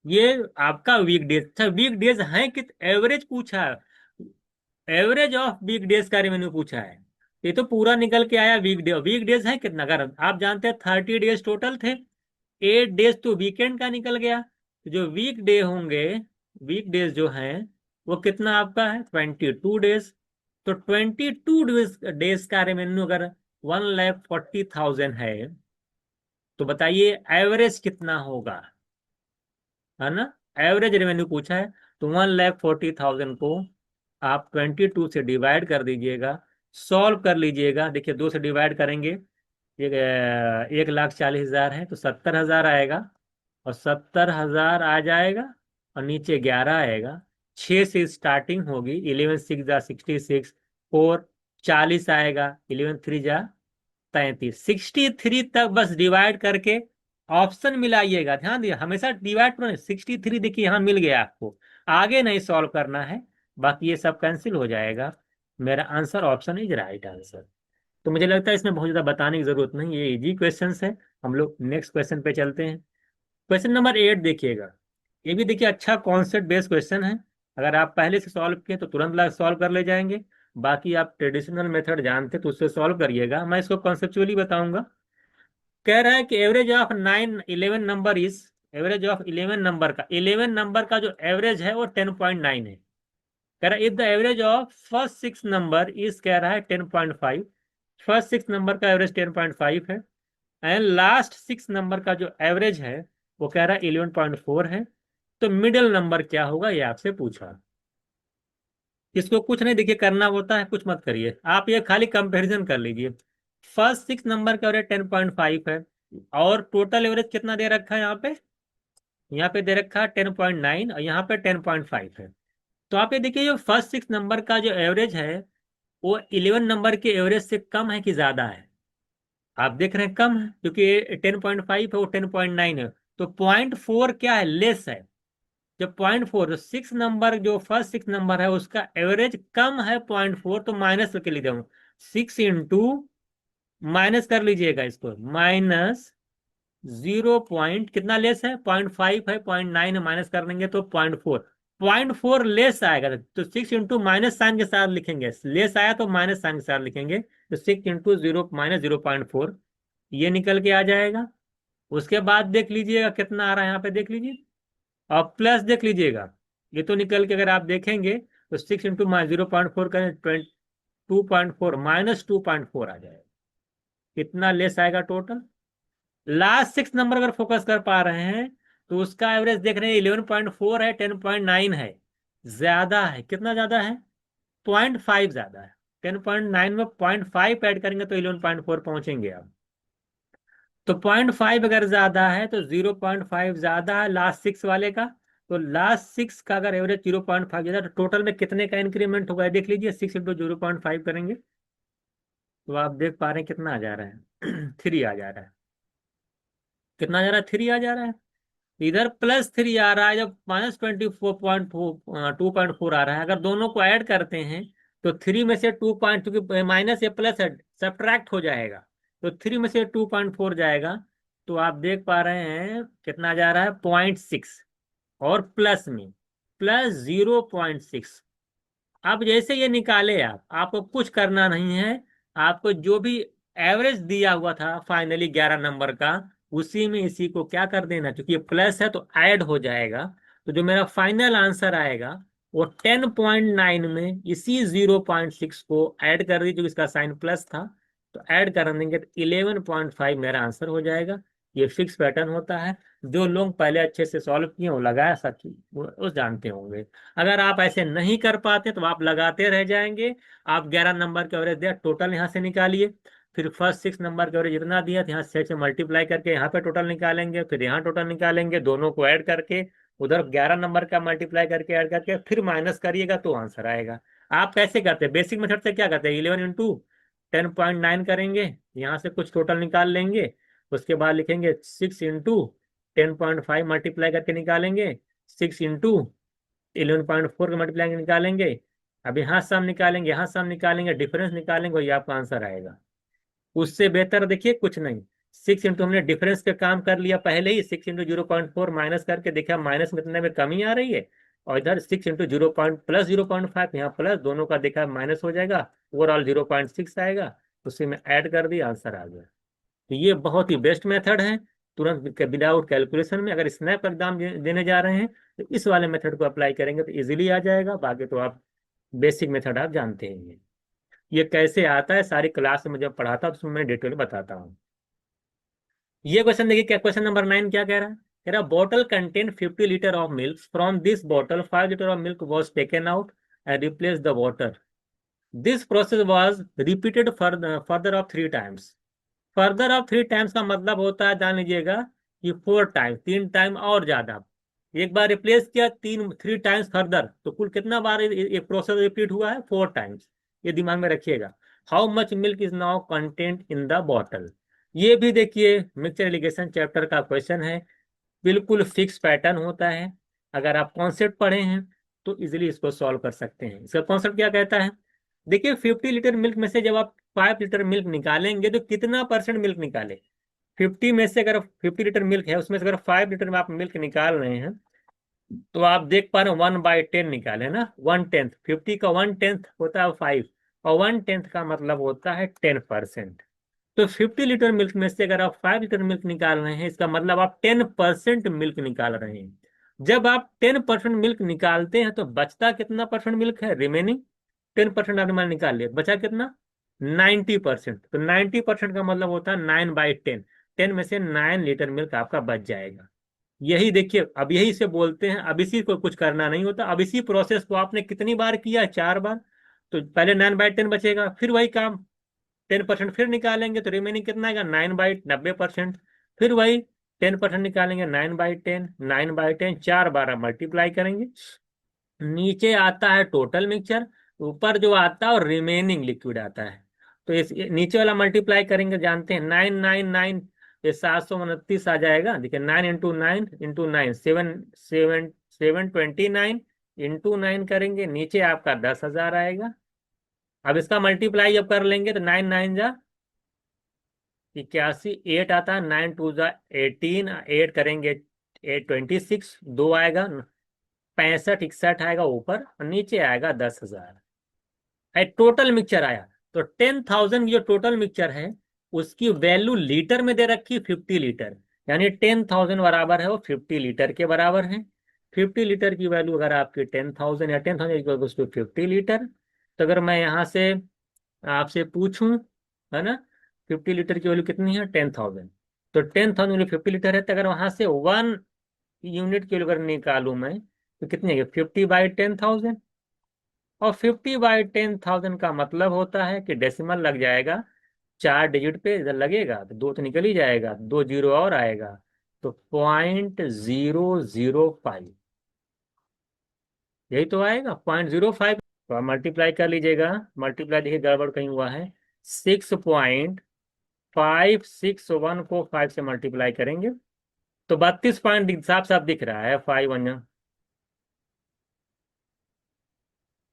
ये आपका वीक डेज। अच्छा, वीक डेज है कि एवरेज पूछा है? एवरेज ऑफ वीक डेज का रेवेन्यू पूछा है। ये तो पूरा निकल के आया वीक डे। वीक डेज है कितना? अगर आप जानते हैं 30 डेज टोटल थे, 8 डेज तो वीकेंड का निकल गया, तो जो वीक डे होंगे, वीक डेज जो हैं, वो कितना आपका है? 22 डेज। तो 22 डेज का रेवेन्यू अगर 1,40,000 है, तो बताइए एवरेज कितना होगा? है ना? एवरेज रेवेन्यू पूछा है। तो 1,40,000 को आप 22 से डिवाइड कर दीजिएगा, सॉल्व कर लीजिएगा। देखिए, 2 से डिवाइड करेंगे, 1,40,000 है तो 70,000 आएगा, और 70,000 आ जाएगा, और नीचे 11 आएगा। 6 से स्टार्टिंग होगी, 11 6 जा 66, 4 40 आएगा, 11 3 जा 33, 63 तक बस डिवाइड करके ऑप्शन मिलाइएगा। ध्यान दिए, हमेशा डिवाइड करो। 63 देखिए यहाँ मिल गया आपको, आगे नहीं सॉल्व करना है, बाकी ये सब कैंसिल हो जाएगा। मेरा answer option is right answer. तो मुझे लगता है इसमें बहुत ज्यादा बताने की जरूरत नहीं, ये इजी क्वेश्चन है। हम लोग नेक्स्ट क्वेश्चन पे चलते हैं। क्वेश्चन नंबर 8 देखिएगा। ये भी देखिए अच्छा कॉन्सेप्ट बेस्ड क्वेश्चन है। अगर आप पहले से सॉल्व किए तो तुरंत सॉल्व कर ले जाएंगे, बाकी आप ट्रेडिशनल मेथड जानते तो उससे सॉल्व करिएगा। मैं इसको कॉन्सेप्चुअली बताऊंगा। कह रहा है कि average of 9 11 number is, average of 11 number का जो एवरेज है वो 10.9 है। कह रहा है if the average of first 6 number is, कह रहा है 10.5। फर्स्ट 6 नंबर का एवरेज 10.5 है, एंड लास्ट 6 नंबर का जो एवरेज है वो कह रहा है 11.4 है, तो मिडिल नंबर क्या होगा, ये आपसे पूछा। इसको कुछ नहीं देखिए करना होता है, कुछ मत करिए, आप ये खाली कंपैरिजन कर लीजिए। फर्स्ट 6 नंबर का एवरेज 10.5 है, और टोटल एवरेज कितना दे रखा है यहाँ पे दे रखा है 10.9, और यहाँ पे 10.5 है। तो आप ये देखिए, जो फर्स्ट 6 नंबर का जो एवरेज है वो 11 नंबर के एवरेज से कम है कि ज्यादा है? आप देख रहे हैं कम है, क्योंकि 10.5 है, वो 10.9 है। तो 0.4 क्या है? लेस है। जब 0.4, 6 नंबर, जो फर्स्ट 6 नंबर है उसका एवरेज कम है 0.4, तो माइनस करके लिख दूँ। 6 इंटू, माइनस कर लीजिएगा इसको, माइनस 0 पॉइंट कितना लेस है? 0.5 है, 0.9 है, माइनस कर देंगे तो 0.4। 0.4 लेस आएगा तो 6 इंटू माइनस साइन के साथ लिखेंगे, लेस आया तो माइनस साइन के साथ लिखेंगे, तो 6 इंटू 0 माइनस 0.4, ये निकल के आ जाएगा। उसके बाद देख लीजिएगा कितना आ रहा है, यहाँ पे देख लीजिए, और प्लस देख लीजिएगा। ये तो निकल के अगर आप देखेंगे तो 6 इंटू 0.4 करें, 2.4 माइनस 2.4 आ जाएगा। कितना लेस आएगा टोटल? लास्ट 6 नंबर अगर फोकस कर पा रहे हैं, तो उसका एवरेज देख रहे हैं 11.4 है, 10.9 है, ज्यादा है। कितना ज्यादा है? 0.5 ज्यादा है। 10.9 में 0.5 ऐड करेंगे तो 11.4 पहुंचेंगे आप। तो 0.5 अगर ज्यादा है तो 0.5 ज्यादा है लास्ट 6 वाले का। तो लास्ट 6 का अगर एवरेज 0.5 ज्यादा, तो टोटल में कितने का इंक्रीमेंट होगा देख लीजिए। 6 इंटू 0.5 करेंगे तो आप देख पा रहे हैं कितना आ जा रहा है 3 आ जा रहा है। कितना आ जा रहा है? 3 आ जा रहा है। इधर +3 आ रहा है, जब -24.4 आ रहा है। अगर दोनों को ऐड करते हैं तो 3 में से 2 क्योंकि माइनस या प्लस सब्ट्रैक्ट हो जाएगा, तो 3 में से 2.4 जाएगा। तो आप देख पा रहे हैं कितना जा रहा है? 0.6, और प्लस में +0.6। अब जैसे ये निकाले आप, आपको कुछ करना नहीं है। आपको जो भी एवरेज दिया हुआ था फाइनली 11 नंबर का, उसी में इसी को क्या कर देना, क्योंकि ये प्लस है तो ऐड हो जाएगा। तो जो मेरा फाइनल आंसर आएगा वो 10.9 में इसी 0.6 को ऐड कर दीजिए, इसका साइन प्लस था, तो ऐड कर देंगे तो 11.5 मेरा आंसर हो जाएगा। ये फिक्स पैटर्न होता है। जो लोग पहले अच्छे से सॉल्व किए वो लगाया सकी वो जानते होंगे। अगर आप ऐसे नहीं कर पाते तो आप लगाते रह जाएंगे। आप 11 नंबर के एवरेज दिया, टोटल यहां से निकालिए। फिर फर्स्ट 6 नंबर के एवरेज जितना दिया था यहाँ 6 से मल्टीप्लाई करके यहाँ पे टोटल निकालेंगे, फिर यहाँ टोटल निकालेंगे, दोनों को ऐड करके उधर 11 नंबर का मल्टीप्लाई करके ऐड करके फिर माइनस करिएगा तो आंसर आएगा। आप कैसे करते हैं, बेसिक मेथड से क्या करते हैं, 11 × 10.9 करेंगे, यहाँ से कुछ टोटल निकाल लेंगे, उसके बाद लिखेंगे 6 × 10.5 मल्टीप्लाई करके निकालेंगे, 6 × 11.4 का मल्टीप्लाई निकालेंगे, अब यहाँ सम निकालेंगे, यहाँ सम निकालेंगे, डिफरेंस निकालेंगे, वही आपका आंसर आएगा। उससे बेहतर देखिए कुछ नहीं। 6 हमने डिफरेंस का काम कर लिया पहले ही, 6 × 0.4 माइनस करके देखा माइनस में इतने में कमी आ रही है, और इधर 6 × 0 प्लस 0.5, यहाँ प्लस दोनों का देखा माइनस हो जाएगा, ओवरऑल 0.6 आएगा, उसी में ऐड कर दिया, आंसर आ गया। तो ये बहुत ही बेस्ट मेथड है, तुरंत विदाउट कैलकुलेशन में। अगर स्नैप एग्जाम देने जा रहे हैं तो इस वाले मेथड को अप्लाई करेंगे तो इजीली आ जाएगा, बाकी तो आप बेसिक मेथड आप जानते हैं। ये कैसे आता है सारी क्लास में जब पढ़ाता हूं तो उसमें मैं डिटेल बताता हूँ। ये क्वेश्चन देखिए, क्या क्वेश्चन नंबर 9 क्या कह रहा है, कह रहा bottle contain 50 litre of milk, from this bottle 5 litre of milk was taken out and replace the water. This process was repeated further of 3 times. Further of 3 times का मतलब होता है, जान लीजिएगा कि 4 टाइम्स, 3 टाइम और ज्यादा। एक बार रिप्लेस किया, 3 टाइम्स फर्दर, तो कुल कितना बार ये प्रोसेस रिपीट हुआ है, 4 टाइम्स। ये दिमाग में रखिएगा। How much milk is now content in the bottle. ये भी देखिए मिक्सचर एलिगेशन चैप्टर का क्वेश्चन है, बिल्कुल फिक्स पैटर्न होता है। अगर आप कॉन्सेप्ट पढ़े हैं तो इजिली इसको सॉल्व कर सकते हैं। इसका कॉन्सेप्ट क्या कहता है, देखिए 50 लीटर मिल्क में से जब आप 5 लीटर मिल्क निकालेंगे तो कितना परसेंट मिल्क निकाले। 50 में से अगर 50 लीटर मिल्क है, उसमें से अगर 5 लीटर में आप मिल्क निकाल रहे हैं तो आप देख पा रहे हैं 1/10 निकाले ना, 1/10, 50 का 1/10 होता है 5, और 1/10 का मतलब होता है 10%। तो 50 लीटर मिल्क में से अगर आप 5 लीटर मिल्क निकाल रहे हैं, इसका मतलब आप 10% मिल्क निकाल रहे हैं। जब आप 10% मिल्क निकालते हैं तो बचता कितना परसेंट मिल्क है, रिमेनिंग 10% आपने मान निकाल लिया, बचा कितना, 90%। तो 90% का मतलब होता है 9/10, 10 में से 9 लीटर मिल्क आपका बच जाएगा। यही देखिए, अब यही से बोलते हैं, अब इसी को कुछ करना नहीं होता, अब इसी प्रोसेस को आपने कितनी बार किया, 4 बार। तो पहले 9/10 बचेगा, फिर वही काम, 10% फिर निकालेंगे तो रिमेनिंग कितना आएगा, 9/90%। फिर वही 10% निकालेंगे, 9/10, 9/10, 4 बार मल्टीप्लाई करेंगे। नीचे आता है टोटल मिक्सचर, ऊपर जो आता है और रिमेनिंग लिक्विड आता है। तो इस नीचे वाला मल्टीप्लाई करेंगे, जानते हैं 999, ये 729 आ जाएगा। देखिए 9 × 9 × 9 729 × 9 करेंगे, नीचे आपका 10,000 आएगा। अब इसका मल्टीप्लाई जब कर लेंगे तो 9 9 जा 81, 8 आता है, 9 2 जा 18, 8 करेंगे 8 26, 2 आएगा, 65 61 आएगा ऊपर, और नीचे आएगा 10,000। टोटल मिक्सचर आया। तो 10,000 जो टोटल मिक्सचर है उसकी वैल्यू लीटर में दे रखी 50 लीटर, यानी 10,000 बराबर है वो 50 लीटर के बराबर है। 50 लीटर की वैल्यू अगर आपकी 10,000 या 10,000 50 लीटर, तो अगर मैं यहाँ से आपसे पूछूं, है ना, 50 लीटर की वैल्यू कितनी है, 10,000, तो 10,000 50 लीटर है, तो अगर वहां से 1 यूनिट की वैल्यू अगर निकालू मैं तो कितनी है, 50/10,000। और 50/10,000 का मतलब होता है कि डेसिमल लग जाएगा, 4 डिजिट पे इधर लगेगा तो 2 तो निकल ही जाएगा, 2 जीरो और आएगा, तो 0.005, यही तो आएगा 0.05। तो आप मल्टीप्लाई कर लीजिएगा, मल्टीप्लाई देखिए गड़बड़ कहीं हुआ है, 6.561 को 5 से मल्टीप्लाई करेंगे तो 32 पॉइंट साफ साफ दिख रहा है, 5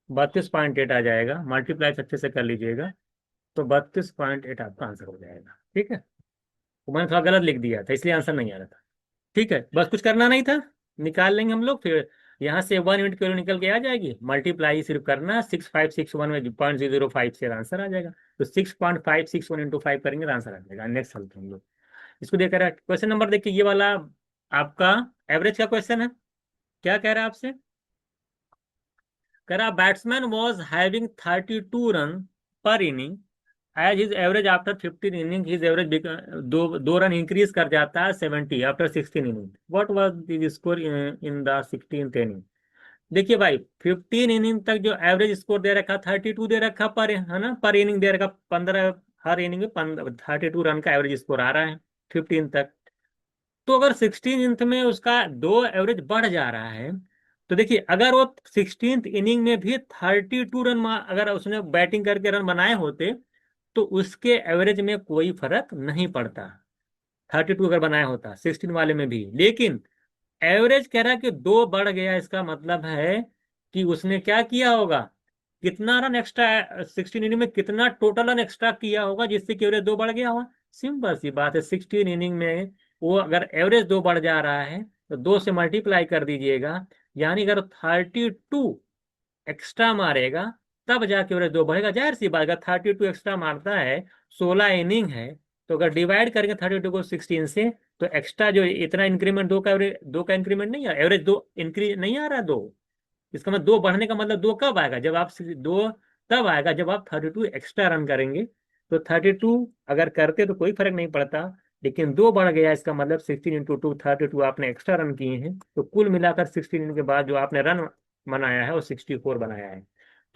32.8 आ जाएगा। मल्टीप्लाई अच्छे से कर लीजिएगा तो 32.8 आपका आंसर हो जाएगा। ठीक है, तो मैंने थोड़ा गलत लिख दिया था इसलिए आंसर नहीं आ रहा था। ठीक है, बस कुछ करना नहीं था, निकाल लेंगे हम लोग, फिर यहाँ से 1 यूनिट की निकल के आ जाएगी, मल्टीप्लाई सिर्फ करना, 6561 में 0.005 से आंसर आ जाएगा। तो 6.561 × 5 करेंगे तो आंसर आ जाएगा। नेक्स्ट चलते हैं हम लोग, इसको देख रहे हैं क्वेश्चन नंबर, देखिए ये वाला आपका एवरेज का क्वेश्चन है। क्या कह रहा है आपसे, कह रहा batsman was having 32 run per inning, as his average after 15 inning, his average दो रन इंक्रीज कर जाता है 70 after 16 inning. What was the score in the 16th inning. देखिए भाई 15 इनिंग तक जो एवरेज स्कोर दे रखा 32 दे रखा पर, है ना, पर इनिंग दे रखा 15 हर इनिंग में 32 रन का एवरेज स्कोर आ रहा है 15 तक। तो अगर 16th में उसका 2 एवरेज बढ़ जा रहा है, तो देखिए अगर वो 16th इनिंग में भी 32 रन अगर उसने बैटिंग करके रन बनाए होते, तो उसके एवरेज में कोई फर्क नहीं पड़ता। 32 अगर बनाया होता 16 वाले में भी, लेकिन एवरेज कह रहा है कि 2 बढ़ गया, इसका मतलब है कि उसने क्या किया होगा, कितना रन एक्स्ट्रा 16 इनिंग में कितना टोटल रन एक्स्ट्रा किया होगा जिससे कि एवरेज 2 बढ़ गया होगा। सिंपल सी बात है, 16 इनिंग में वो अगर एवरेज 2 बढ़ जा रहा है तो 2 से मल्टीप्लाई कर दीजिएगा, यानी अगर 32 एक्स्ट्रा मारेगा तब जाके एवरेज 2 बढ़ेगा। जाहिर सी बात, अगर 32 एक्स्ट्रा मारता है, 16 इनिंग है, तो अगर डिवाइड करेंगे 32 को 16 से, तो एक्स्ट्रा जो इतना इंक्रीमेंट 2 का एवरेज, 2 का इंक्रीमेंट नहीं आ, एवरेज 2 इंक्रीज नहीं आ रहा 2। इसका मतलब 2 बढ़ने का मतलब 2 कब आएगा, जब आप 2 तब आएगा जब आप 32 एक्स्ट्रा रन करेंगे। तो 32 अगर करते तो कोई फर्क नहीं पड़ता, लेकिन 2 बढ़ गया, इसका मतलब 16 × 2 32 आपने एक्स्ट्रा रन किए हैं, तो कुल मिलाकर 16 के बाद जो आपने रन बनाया है वो 64 बनाया है।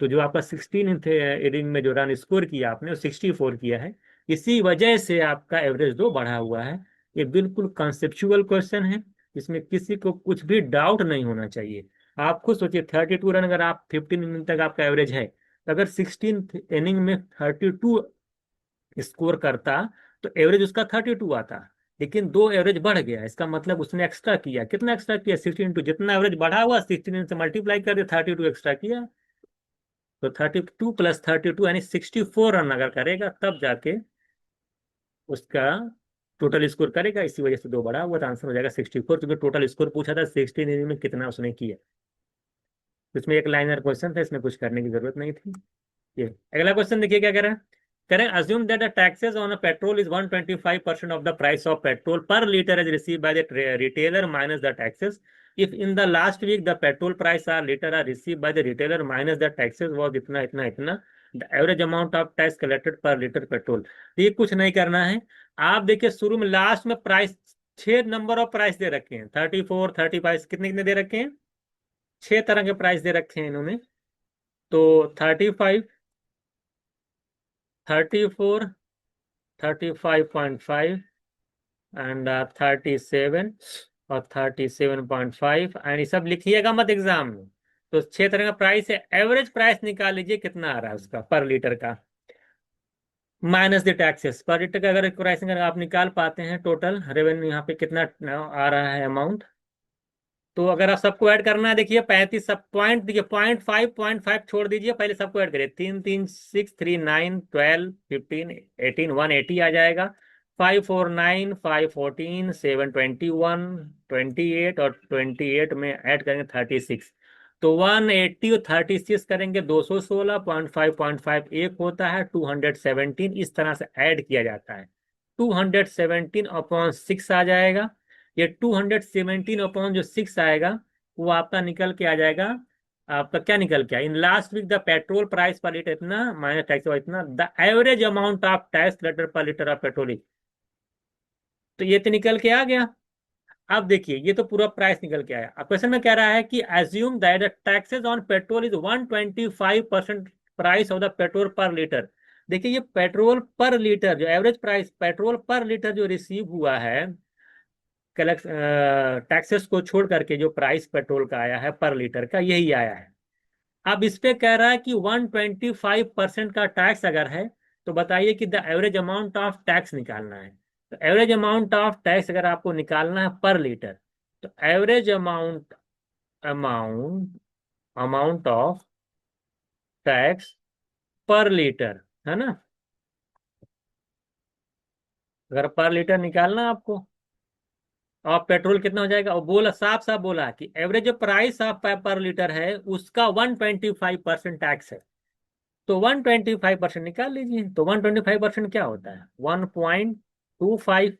तो जो आपका 16 इनिंग में जो रन स्कोर किया आपने वो 64 किया है, इसी वजह से आपका एवरेज 2 बढ़ा हुआ है। ये बिल्कुल कंसेप्चुअल क्वेश्चन है, इसमें किसी को कुछ भी डाउट नहीं होना चाहिए। आप खुद सोचिए, 32 रन अगर आप 15 इनिंग तक आपका एवरेज है, तो अगर 16th इनिंग में 32 स्कोर करता तो एवरेज उसका 32 आता, लेकिन 2 एवरेज बढ़ गया, इसका मतलब उसने एक्स्ट्रा किया। कितना एक्स्ट्रा किया, 16 टू, जितना एवरेज बढ़ा हुआ 16 से मल्टीप्लाई कर दिया, 32 एक्स्ट्रा किया। तो 32 + 32 यानी 64 रन अगर करेगा तब जाके उसका टोटल स्कोर करेगा, इसी वजह से 2 बढ़ा हुआ, तो आंसर हो जाएगा 64, क्योंकि टोटल स्कोर पूछा था 16 इनिंग में कितना उसने किया। तो इसमें एक लाइनर क्वेश्चन था, इसमें कुछ करने की जरूरत नहीं थी। ये अगला क्वेश्चन देखिए क्या कह रहा है। करें assume that the taxes on a petrol is 125% of the price of petrol per liter is received by the retailer minus the taxes. If in the last week the petrol price or liter are received by the retailer minus the taxes was इतना इतना इतना, the average amount of tax collected per liter petrol। ये कुछ नहीं करना है। आप देखिए शुरू में लास्ट में प्राइस, 6 नंबर ऑफ प्राइस दे रखे हैं, 34 35 कितने कितने दे रखे हैं, 6 तरह के प्राइस दे रखे हैं इन्होंने। तो 35, 34, 35.5 एंड 37 और 37.5, एंड ये सब लिखिएगा मत एग्जाम में। तो 6 तरह का प्राइस है, एवरेज प्राइस निकाल लीजिए कितना आ रहा है उसका पर लीटर का, माइनस द टैक्सेस। पर लीटर का अगर प्राइसिंग अगर आप निकाल पाते हैं, टोटल रेवेन्यू यहाँ पे कितना आ रहा है अमाउंट, तो अगर आप सबको ऐड करना है, देखिए 35 सब पॉइंट, देखिए 0.5 छोड़ दीजिए, पहले सबको ऐड करिए, 3 3 6 3 9 12 15 18 180 आ जाएगा। 5 4 9 5 14 7 21 28 और 28 में ऐड करेंगे 36, तो 180 और 36 करेंगे 216.5 एक होता है 217, इस तरह से ऐड किया जाता है। 217/6 आ जाएगा। ये 217/6 आएगा, वो आपका निकल के आ जाएगा। आपका क्या निकल के आया, in last week the petrol price per litre इतना माइनस टैक्स इतना, the average amount of tax letter per litre of petrol, तो ये तो निकल के आ गया। अब देखिए ये तो पूरा प्राइस निकल के आया। अब क्वेश्चन में कह रहा है कि assume that the taxes on petrol is 125% price of the petrol पर लीटर। देखिए ये पेट्रोल पर लीटर जो एवरेज प्राइस पेट्रोल पर लीटर जो रिसीव हुआ है, कलेक्ट टैक्सेस को छोड़ करके जो प्राइस पेट्रोल का आया है पर लीटर का, यही आया है। अब इस पे कह रहा है कि 125% का टैक्स अगर है, तो बताइए कि the average amount of tax निकालना है। तो एवरेज अमाउंट ऑफ टैक्स अगर आपको निकालना है पर लीटर, तो average amount amount of tax पर लीटर, है ना। अगर पर लीटर निकालना आपको, और पेट्रोल कितना हो जाएगा, और बोला साफ साफ बोला कि एवरेज जो प्राइस ऑफ पर लीटर है उसका 125% टैक्स है। तो 125% निकाल लीजिए, तो 125% क्या होता है, 1.25,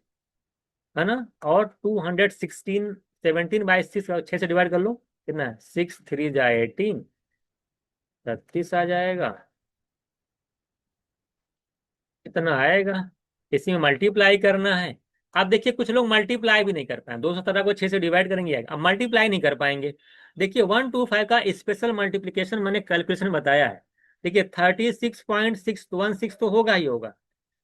है ना। और 216 17/6 6 से डिवाइड कर लो, कितना 6 3 जा 18, 36 आ जाएगा, इतना आएगा। इसी में मल्टीप्लाई करना है। अब देखिए कुछ लोग मल्टीप्लाई भी नहीं कर पाए, 217 को 6 से डिवाइड करेंगे, अब मल्टीप्लाई नहीं कर पाएंगे। देखिए 125 का स्पेशल मल्टीप्लीकेशन मैंने कैलकुलेशन बताया है। देखिए 36.616 तो होगा ही होगा,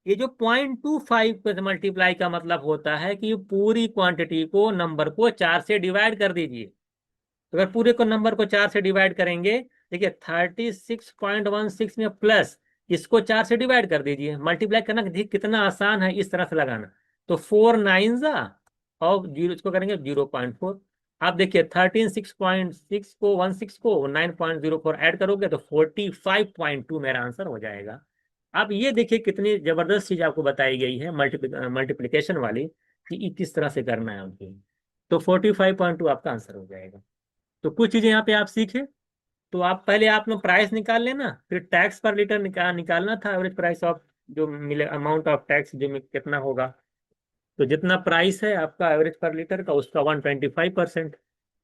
ये जो 0.25 पे मल्टीप्लाई का मतलब होता है कि पूरी क्वांटिटी को, नंबर को 4 से डिवाइड कर दीजिए। तो अगर पूरे को नंबर को 4 से डिवाइड करेंगे, देखिए 36.16 में प्लस इसको 4 से डिवाइड कर दीजिए। मल्टीप्लाई करना देखिए कितना आसान है, इस तरह से लगाना। तो 4 9 और जीरो, इसको करेंगे 0.4। आप देखिए 13.6 को 16 को 9.04 ऐड करोगे तो 45.2 मेरा आंसर हो जाएगा। अब ये देखिए कितनी जबरदस्त चीज आपको बताई गई है मल्टीप्लिकेशन वाली, कि ये किस तरह से करना है उनकी। तो 45.2 आपका आंसर हो जाएगा। तो कुछ चीजें यहाँ पे आप सीखे। तो आप पहले आप लोग प्राइस निकाल लेना, फिर टैक्स पर लीटर निकालना था, एवरेज प्राइस ऑफ जो मिले, अमाउंट ऑफ टैक्स जो कितना होगा। तो जितना प्राइस है आपका एवरेज पर लीटर का, उसका 125%।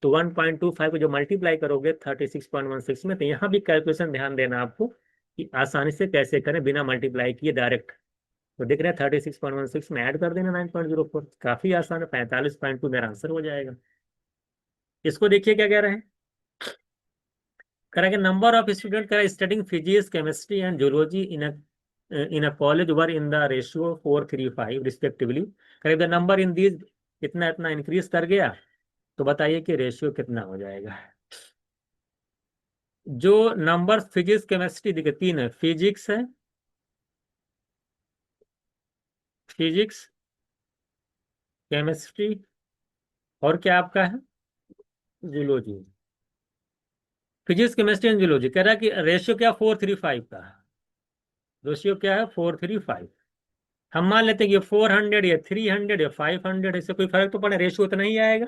तो 1.25 को जो मल्टीप्लाई करोगे 36.16 में, तो यहाँ भी कैलकुलेशन ध्यान देना आपको कि आसानी से कैसे करें बिना मल्टीप्लाई किए डायरेक्ट। तो देख रहे हैं 36.16 में ऐड कर देना 9.04, काफी आसान है, 45.2 मेरा आंसर हो जाएगा। इसको देखिए क्या कह रहे हैं। करेंगे नंबर ऑफ स्टूडेंट करें studying physics chemistry and zoology in a college were in the ratio 4:3:5 respectively. करें द नंबर इन दीज इतना इतना इंक्रीज कर गया, तो बताइए कि रेशियो कितना हो जाएगा। जो नंबर फिजिक्स केमिस्ट्री देखिए तीन है, फिजिक्स है, फिजिक्स, केमिस्ट्री, और क्या आपका है, zoology. Physics chemistry and zoology कह रहा है कि रेशियो क्या 4:3:5 का। रेशियो क्या है 4:3:5। हम मान लेते हैं कि 400 या 300 या 500, इससे कोई फर्क तो पड़े, रेशियो उतना ही आएगा।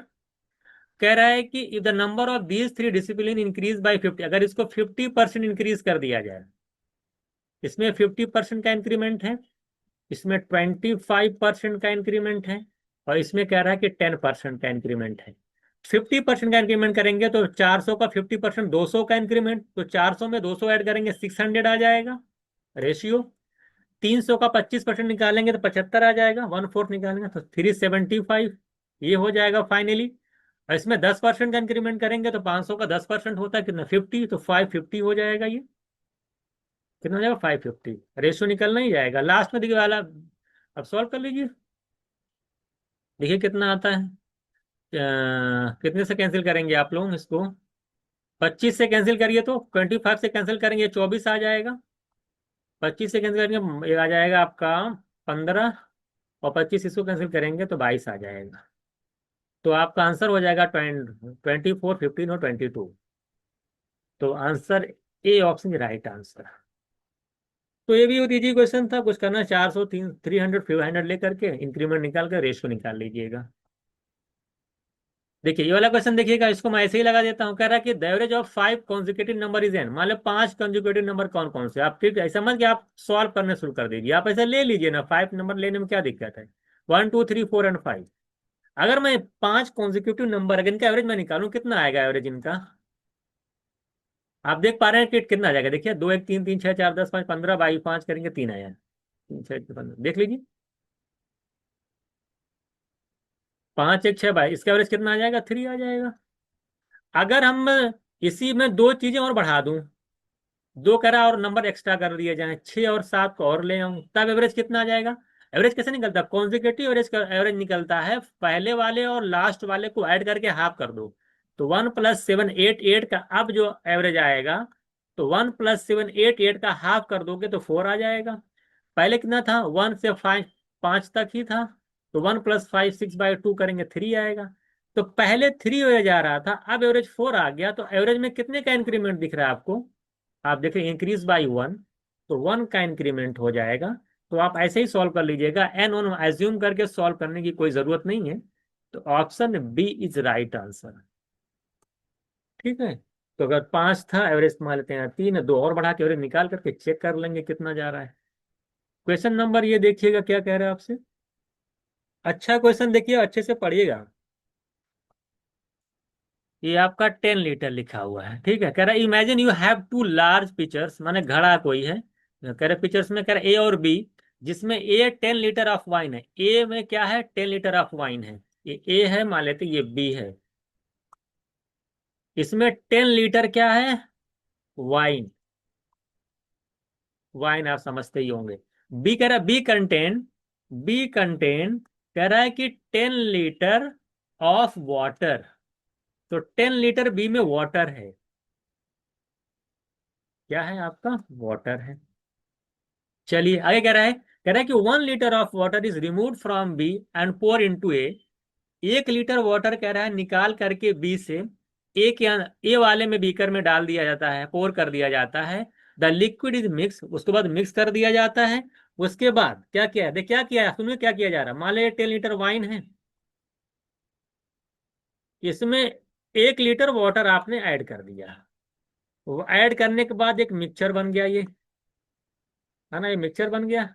कह रहा है कि if the number of these three discipline increase by 50, अगर इसको 50% इंक्रीज कर दिया जाए, इसमें 50% का इंक्रीमेंट है, इसमें 25% का इंक्रीमेंट है, और इसमें कह रहा है कि 10% का इंक्रीमेंट है। 50% का इंक्रीमेंट करेंगे तो 400 का 50% 200 का इंक्रीमेंट, तो 400 में 200 ऐड करेंगे 600 आ जाएगा रेशियो। 300 का 25% निकालेंगे तो 75 आ जाएगा, 1/4 निकालेंगे तो 375, ये हो जाएगा फाइनली। और इसमें 10% का इंक्रीमेंट करेंगे तो 500 का 10% होता है कितना 50, तो 550 हो जाएगा। ये कितना हो जाएगा 550, रेशियो निकलना ही जाएगा लास्ट में। देखिए वाला अब सॉल्व कर लीजिए, देखिए कितना आता है। कितने से कैंसिल करेंगे आप लोग इसको, 25 से कैंसिल करिए तो 25 से कैंसिल करेंगे 24 आ जाएगा। 25 से कैंसिल करेंगे ये आ जाएगा आपका 15, और 25 इसको कैंसिल करेंगे तो 22 आ जाएगा। तो आपका आंसर हो जाएगा 24, 15 और 22। तो answer A option right answer. तो ये भी इजी क्वेश्चन था, कुछ करना 400, 300, 500 लेकर के इंक्रीमेंट निकाल कर रेशियो निकाल लीजिएगा। देखिए ये वाला क्वेश्चन देखिएगा, इसको मैं ऐसे ही लगा देता हूँ। कह रहा है कि the average of 5 consecutive number is an, मान लो 5 कॉन्जिक्यूटिव नंबर कौन कौन से आप, ठीक है समझ के आप सॉल्व करने शुरू कर दीजिए। आप ऐसे ले लीजिए ना, 5 नंबर लेने में क्या दिक्कत है, 1 2 3 4 एंड 5। अगर मैं 5 कॉन्जिक्यूटिव नंबर, अगर इनका एवरेज मैं निकालूं, कितना आएगा एवरेज इनका, आप देख पा रहे हैं कि कितना आ जाएगा। देखिए 2 1 3 3 6 4 10 5 15 22 5 करेंगे 3 आया, 3 6 15 देख लीजिए, 5 1 6 22, इसका एवरेज कितना आ जाएगा 3 आ जाएगा। अगर हम इसी में दो चीजें और बढ़ा दूं, दो करा और नंबर एक्स्ट्रा कर दिए जाए, 6 और 7 को और ले आऊं, तब एवरेज कितना आ जाएगा। एवरेज कैसे निकलता है, कॉन्जिक्यूटिव एवरेज का एवरेज निकलता है, पहले वाले और लास्ट वाले को ऐड करके हाफ कर दो। तो 1 + 7 8 8 का अब जो एवरेज आएगा, तो 1 + 7 8 8 का हाफ कर दोगे तो 4 आ जाएगा। पहले कितना था, 1 से 5 5 तक ही था, तो 1 + 5 6/2 करेंगे 3 आएगा। तो पहले 3 एवरेज आ रहा था, अब एवरेज 4 आ गया, तो एवरेज में कितने का इंक्रीमेंट दिख रहा है आपको, आप देखें इंक्रीज बाई 1, तो 1 का इंक्रीमेंट हो जाएगा। तो आप ऐसे ही सॉल्व कर लीजिएगा, एन वन एज्यूम करके सॉल्व करने की कोई जरूरत नहीं है। तो option B is right answer, ठीक है। तो अगर 5 था, एवरेज मान लेते हैं 3 है, दो और बढ़ा के एवरेज निकाल करके चेक कर लेंगे कितना जा रहा है। क्वेश्चन नंबर ये देखिएगा क्या कह रहा है आपसे, अच्छा क्वेश्चन देखिए, अच्छे से पढ़िएगा। ये आपका 10 लीटर लिखा हुआ है, ठीक है। कह रहा है imagine you have two large pitchers, माने घड़ा कोई है, कह रहे पिक्चर्स में कह रहा ए और बी, जिसमें ए 10 लीटर ऑफ वाइन है, ए में क्या है 10 लीटर ऑफ वाइन है, ये ए है मान लेते, ये बी है। इसमें 10 लीटर क्या है, वाइन, वाइन आप समझते ही होंगे। बी कह रहा है बी कंटेन कह रहा है कि 10 लीटर ऑफ वाटर। तो 10 लीटर बी में वाटर है। क्या है आपका? वाटर है। चलिए आगे कह रहा है कि 1 litre of water is remove from B and pour into A. 1 litre water कह रहा है निकाल करके बी से एक या ए वाले में बीकर में डाल दिया जाता है, पोर कर दिया जाता है। द लिक्विड इज मिक्स, उसके बाद मिक्स कर दिया जाता है। उसके बाद क्या किया है, देख क्या किया है, सुनिए क्या किया जा रहा है। मान लीजिए 10 लीटर वाइन है, इसमें 1 लीटर वाटर आपने ऐड कर दिया। वो ऐड करने के बाद एक मिक्सचर बन गया ये, है ना, ये मिक्सचर बन गया।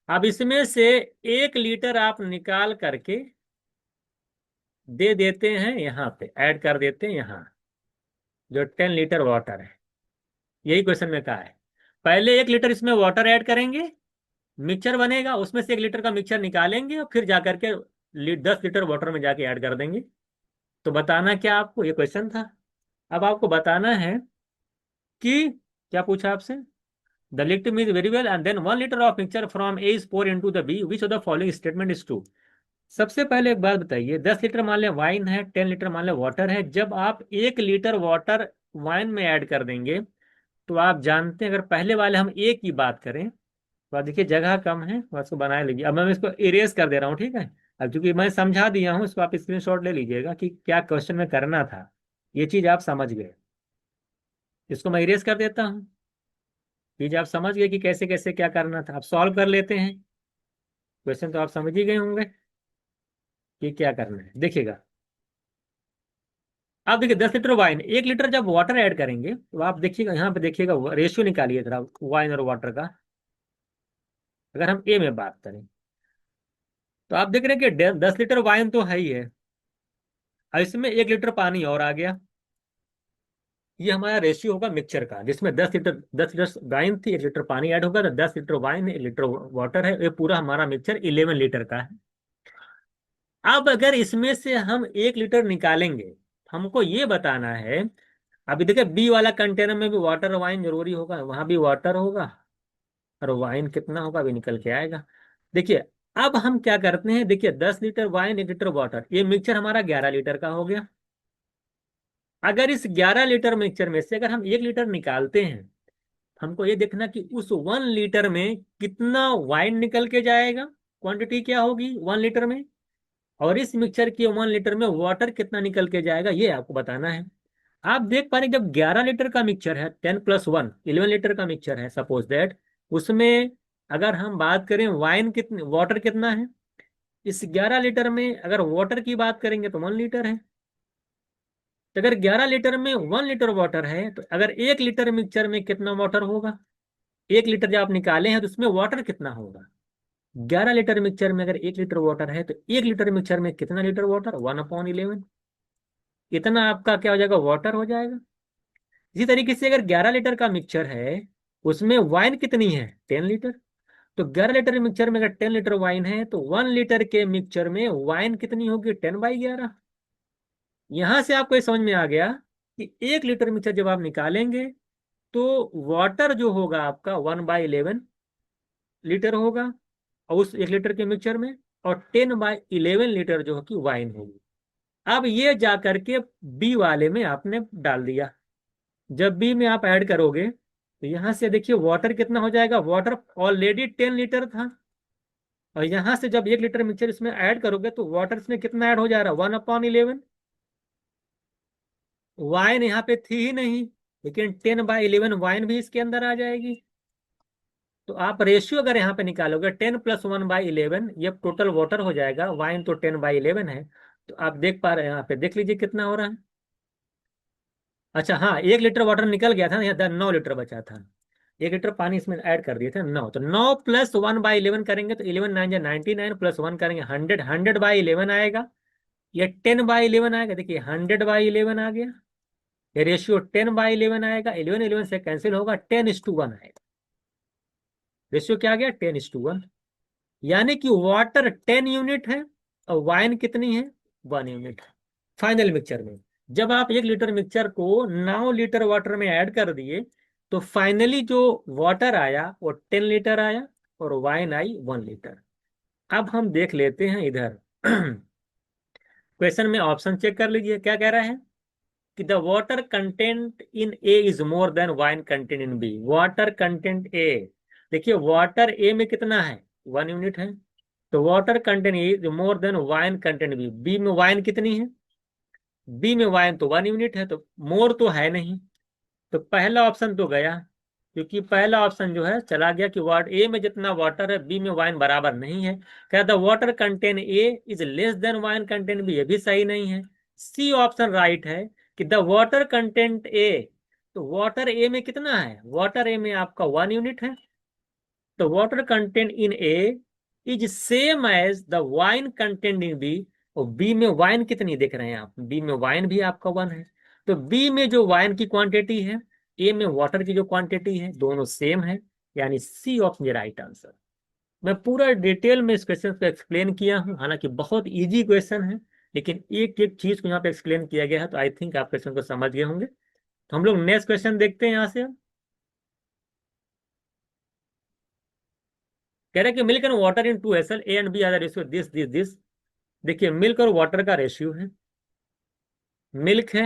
अब इसमें से 1 लीटर आप निकाल करके दे देते हैं यहाँ पे, ऐड कर देते हैं यहाँ, जो 10 लीटर वाटर है। यही क्वेश्चन में कहा है। पहले 1 लीटर इसमें वाटर ऐड करेंगे, मिक्सचर बनेगा, उसमें से 1 लीटर का मिक्सचर निकालेंगे और फिर जाकर के 10 लीटर वाटर में जाके ऐड कर देंगे। तो बताना क्या आपको, ये क्वेश्चन था। अब आपको बताना है कि क्या पूछा आपसे। The liquid is very well and then 1 litre of mixture from A is pour into the B, which of the following statement is true. सबसे पहले एक बात बताइए, 10 लीटर मान लें वाइन है, 10 लीटर मान लें वाटर है। जब आप 1 लीटर वाटर वाइन में ऐड कर देंगे तो आप जानते हैं, अगर पहले वाले हम ए की बात करें तो आप देखिए जगह कम है, तो इसको बनाए लीजिए। अब मैं इसको इरेज कर दे रहा हूँ, ठीक है। अब चूंकि मैं समझा दिया हूँ, इसको आप स्क्रीनशॉट ले लीजिएगा कि क्या क्वेश्चन में करना था। ये चीज आप समझ गए, इसको मैं इरेज कर देता हूँ। चीज आप समझ गए कि कैसे कैसे क्या करना था। आप सॉल्व कर लेते हैं, क्वेश्चन तो आप समझ ही गए होंगे कि क्या करना है। देखिएगा, आप देखिए 10 लीटर वाइन, 1 लीटर जब वाटर ऐड करेंगे तो आप देखिएगा यहाँ पे, देखिएगा रेशियो निकालिए जरा वाइन और वाटर का। अगर हम ए में बात करें तो आप देख रहे हैं कि 10 लीटर वाइन तो है ही है, और इसमें 1 लीटर पानी और आ गया। ये हमारा रेशियो होगा मिक्सचर का, जिसमें 10 लीटर वाइन थी, 1 लीटर पानी ऐड होगा, तो 10 लीटर वाइन है, 1 लीटर वाटर है। ये पूरा हमारा मिक्सचर 11 लीटर का है। अब अगर इसमें से हम 1 लीटर निकालेंगे, हमको ये बताना है। अभी देखिए बी वाला कंटेनर में भी वाटर वाइन जरूरी होगा, वहां भी वाटर होगा और वाइन कितना होगा अभी निकल के आएगा। देखिए अब हम क्या करते हैं, देखिए 10 लीटर वाइन, 1 लीटर वाटर, ये मिक्सचर हमारा 11 लीटर का हो गया। अगर इस 11 लीटर मिक्सचर में से अगर हम 1 लीटर निकालते हैं, हमको ये देखना कि उस 1 लीटर में कितना वाइन निकल के जाएगा, क्वांटिटी क्या होगी 1 लीटर में, और इस मिक्सचर के 1 लीटर में वाटर कितना निकल के जाएगा, ये आपको बताना है। आप देख पा रहे हैं, जब 11 लीटर का मिक्सचर है, 10 + 1 11 लीटर का मिक्सचर है सपोज दैट, उसमें अगर हम बात करें वाइन कितने, वाटर कितना है, इस 11 लीटर में अगर वाटर की बात करेंगे तो 1 लीटर है। तो अगर 11 लीटर में 1 लीटर वाटर है, तो अगर 1 लीटर मिक्सचर में कितना वाटर होगा, 1 लीटर जब आप निकाले हैं तो उसमें वाटर कितना होगा। 11 लीटर मिक्सचर में अगर 1 लीटर वाटर है तो 1 लीटर मिक्सचर में कितना लीटर वाटर, 1/11। इतना आपका क्या हो जाएगा, वाटर हो जाएगा। इसी तरीके से अगर 11 लीटर का मिक्सचर है, उसमें वाइन कितनी है, 10 लीटर। तो 11 लीटर मिक्सचर में अगर 10 लीटर वाइन है, तो 1 लीटर के मिक्सचर में वाइन कितनी होगी, 10/11। यहां से आपको ये समझ में आ गया कि 1 लीटर मिक्सचर जब आप निकालेंगे तो वाटर जो होगा आपका 1/11 लीटर होगा, और उस 1 लीटर के मिक्सचर में, और 10/11 लीटर जो है कि वाइन होगी। अब ये जा करके बी वाले में आपने डाल दिया। जब बी में आप ऐड करोगे तो यहां से देखिए वाटर कितना हो जाएगा, वाटर ऑलरेडी 10 लीटर था, और यहां से जब 1 लीटर मिक्सचर इसमें ऐड करोगे तो वाटर इसमें कितना ऐड हो जा रहा है, 1/11। वाइन यहाँ पे थी ही नहीं, लेकिन 10/11 वाइन भी इसके अंदर आ जाएगी। तो आप रेशियो अगर यहाँ पे निकालोगे 10 + 1/11, ये टोटल वाटर हो जाएगा, वाइन तो 10/11 है। तो आप देख पा रहे हैं, यहाँ पे देख लीजिए कितना हो रहा है। अच्छा हाँ, 1 लीटर वाटर निकल गया था, यहाँ 9 लीटर बचा था। 1 लीटर पानी इसमें ऐड कर दिए थे 9, तो 9 + 1/11 करेंगे तो 11 9 99, +1 करेंगे 100, 100/11 आएगा। ये 10/11 आएगा, देखिए 100/11 आ गया। ये रेशियो 10/11 आएगा, 11 से कैंसिल होगा, 10:1 आएगा। रेशियो क्या आ गया, 10:1। यानी कि वाटर 10 यूनिट है और वाइन कितनी है, 1 यूनिट है। फाइनल मिक्सचर में जब आप 1 लीटर मिक्सचर को 9 लीटर वाटर में ऐड कर दिए, तो फाइनली जो वाटर आया वो 10 लीटर आया, और वाइन आई 1 लीटर। अब हम देख लेते हैं इधर क्वेश्चन में ऑप्शन चेक कर लीजिए क्या कह रहा है कि the water content in A is more than wine content in B. Water content A, देखिए वाटर ए में कितना है, 1 यूनिट है, तो water content A is more than wine content B. B में वाइन कितनी है, बी में वाइन तो 1 यूनिट है, तो मोर तो है नहीं, तो पहला ऑप्शन तो गया, क्योंकि पहला ऑप्शन जो है चला गया कि वाट ए में जितना वाटर है बी में वाइन बराबर नहीं है। क्या the water contain a is less than wine content B, ये भी सही नहीं है। सी ऑप्शन राइट है कि द वाटर कंटेंट ए, तो वाटर ए में कितना है, वाटर ए में आपका 1 यूनिट है, तो water content in A is same as the wine content in B. और बी में वाइन कितनी देख रहे हैं आप, बी में वाइन भी आपका 1 है, तो बी में जो वाइन की क्वांटिटी है, ए में वाटर की जो क्वांटिटी है, दोनों सेम है, यानी सी ऑप्शन राइट आंसर। मैं पूरा डिटेल में इस क्वेश्चन को एक्सप्लेन किया हूं, हालांकि बहुत इजी क्वेश्चन है, लेकिन एक एक चीज को यहाँ पे एक्सप्लेन किया गया है, तो आई थिंक आप क्वेश्चन को समझ गए होंगे। तो हम लोग नेक्स्ट क्वेश्चन देखते हैं यहाँ से। कह रहे हैं कि milk and water in 2 SL, A and B are the ratio this this this. देखिए मिल्क और वाटर का रेशियो है, मिल्क है,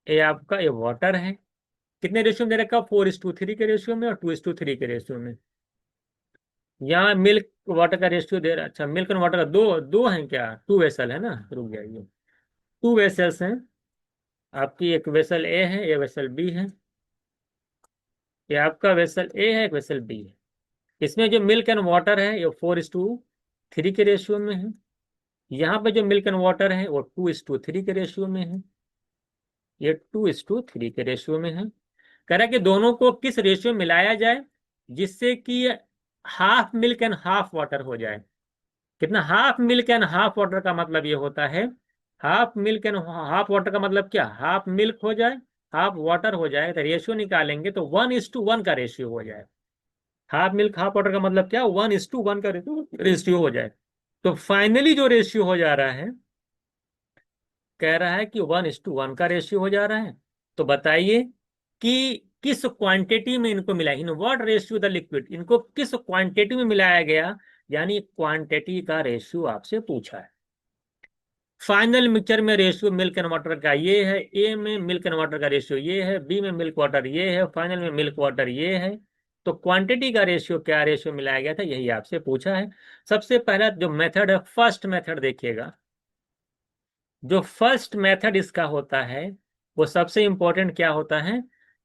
ये आपका ये वाटर है, कितने रेशियो में दे रखा, 4:3 के रेशियो में और 2:3 के रेशियो में। यहाँ मिल्क वाटर का रेशियो दे रहा, अच्छा मिल्क एंड वाटर का दो दो है क्या, 2 वेसल है ना, रुक जाइए, 2 वेसल्स हैं आपकी, एक वेसल ए है, ये वेसल बी है, ये आपका वेसल ए है, एक वेसल बी है। इसमें जो मिल्क एंड वाटर है ये 4:3 के रेशियो में है, यहाँ पे जो मिल्क एंड वाटर है वो 2:3 के रेशियो में है, ये 2:3 के रेशियो में है। कह रहा है कि दोनों को किस रेशियो में मिलाया जाए जिससे कि half milk and half water हो जाए। कितना, half milk and half water का मतलब ये होता है, half milk and half water का मतलब क्या, हाफ मिल्क हो जाए हाफ वाटर हो जाए, तो रेशियो निकालेंगे तो 1:1 का रेशियो हो जाए। हाफ मिल्क हाफ वाटर का मतलब क्या, 1:1 का रेशियो हो जाए। तो फाइनली जो रेशियो हो जा रहा है, कह रहा है कि 1:1 का रेशियो हो जा रहा है। तो बताइए कि किस क्वांटिटी में इनको मिला, in what ratio the liquid, इनको किस क्वांटिटी में मिलाया गया, यानी क्वांटिटी का रेशियो आपसे पूछा है। फाइनल मिक्सचर में रेशियो मिल्क एंड वाटर का ये है, ए में मिल्क एंड वाटर का रेशियो ये है, बी में मिल्क वाटर ये है, फाइनल में मिल्क वाटर ये है। तो क्वांटिटी का रेशियो क्या रेशियो मिलाया गया था, यही आपसे पूछा है। सबसे पहला जो मेथड है, फर्स्ट मेथड देखिएगा, जो फर्स्ट मेथड इसका होता है वो सबसे इंपॉर्टेंट क्या होता है,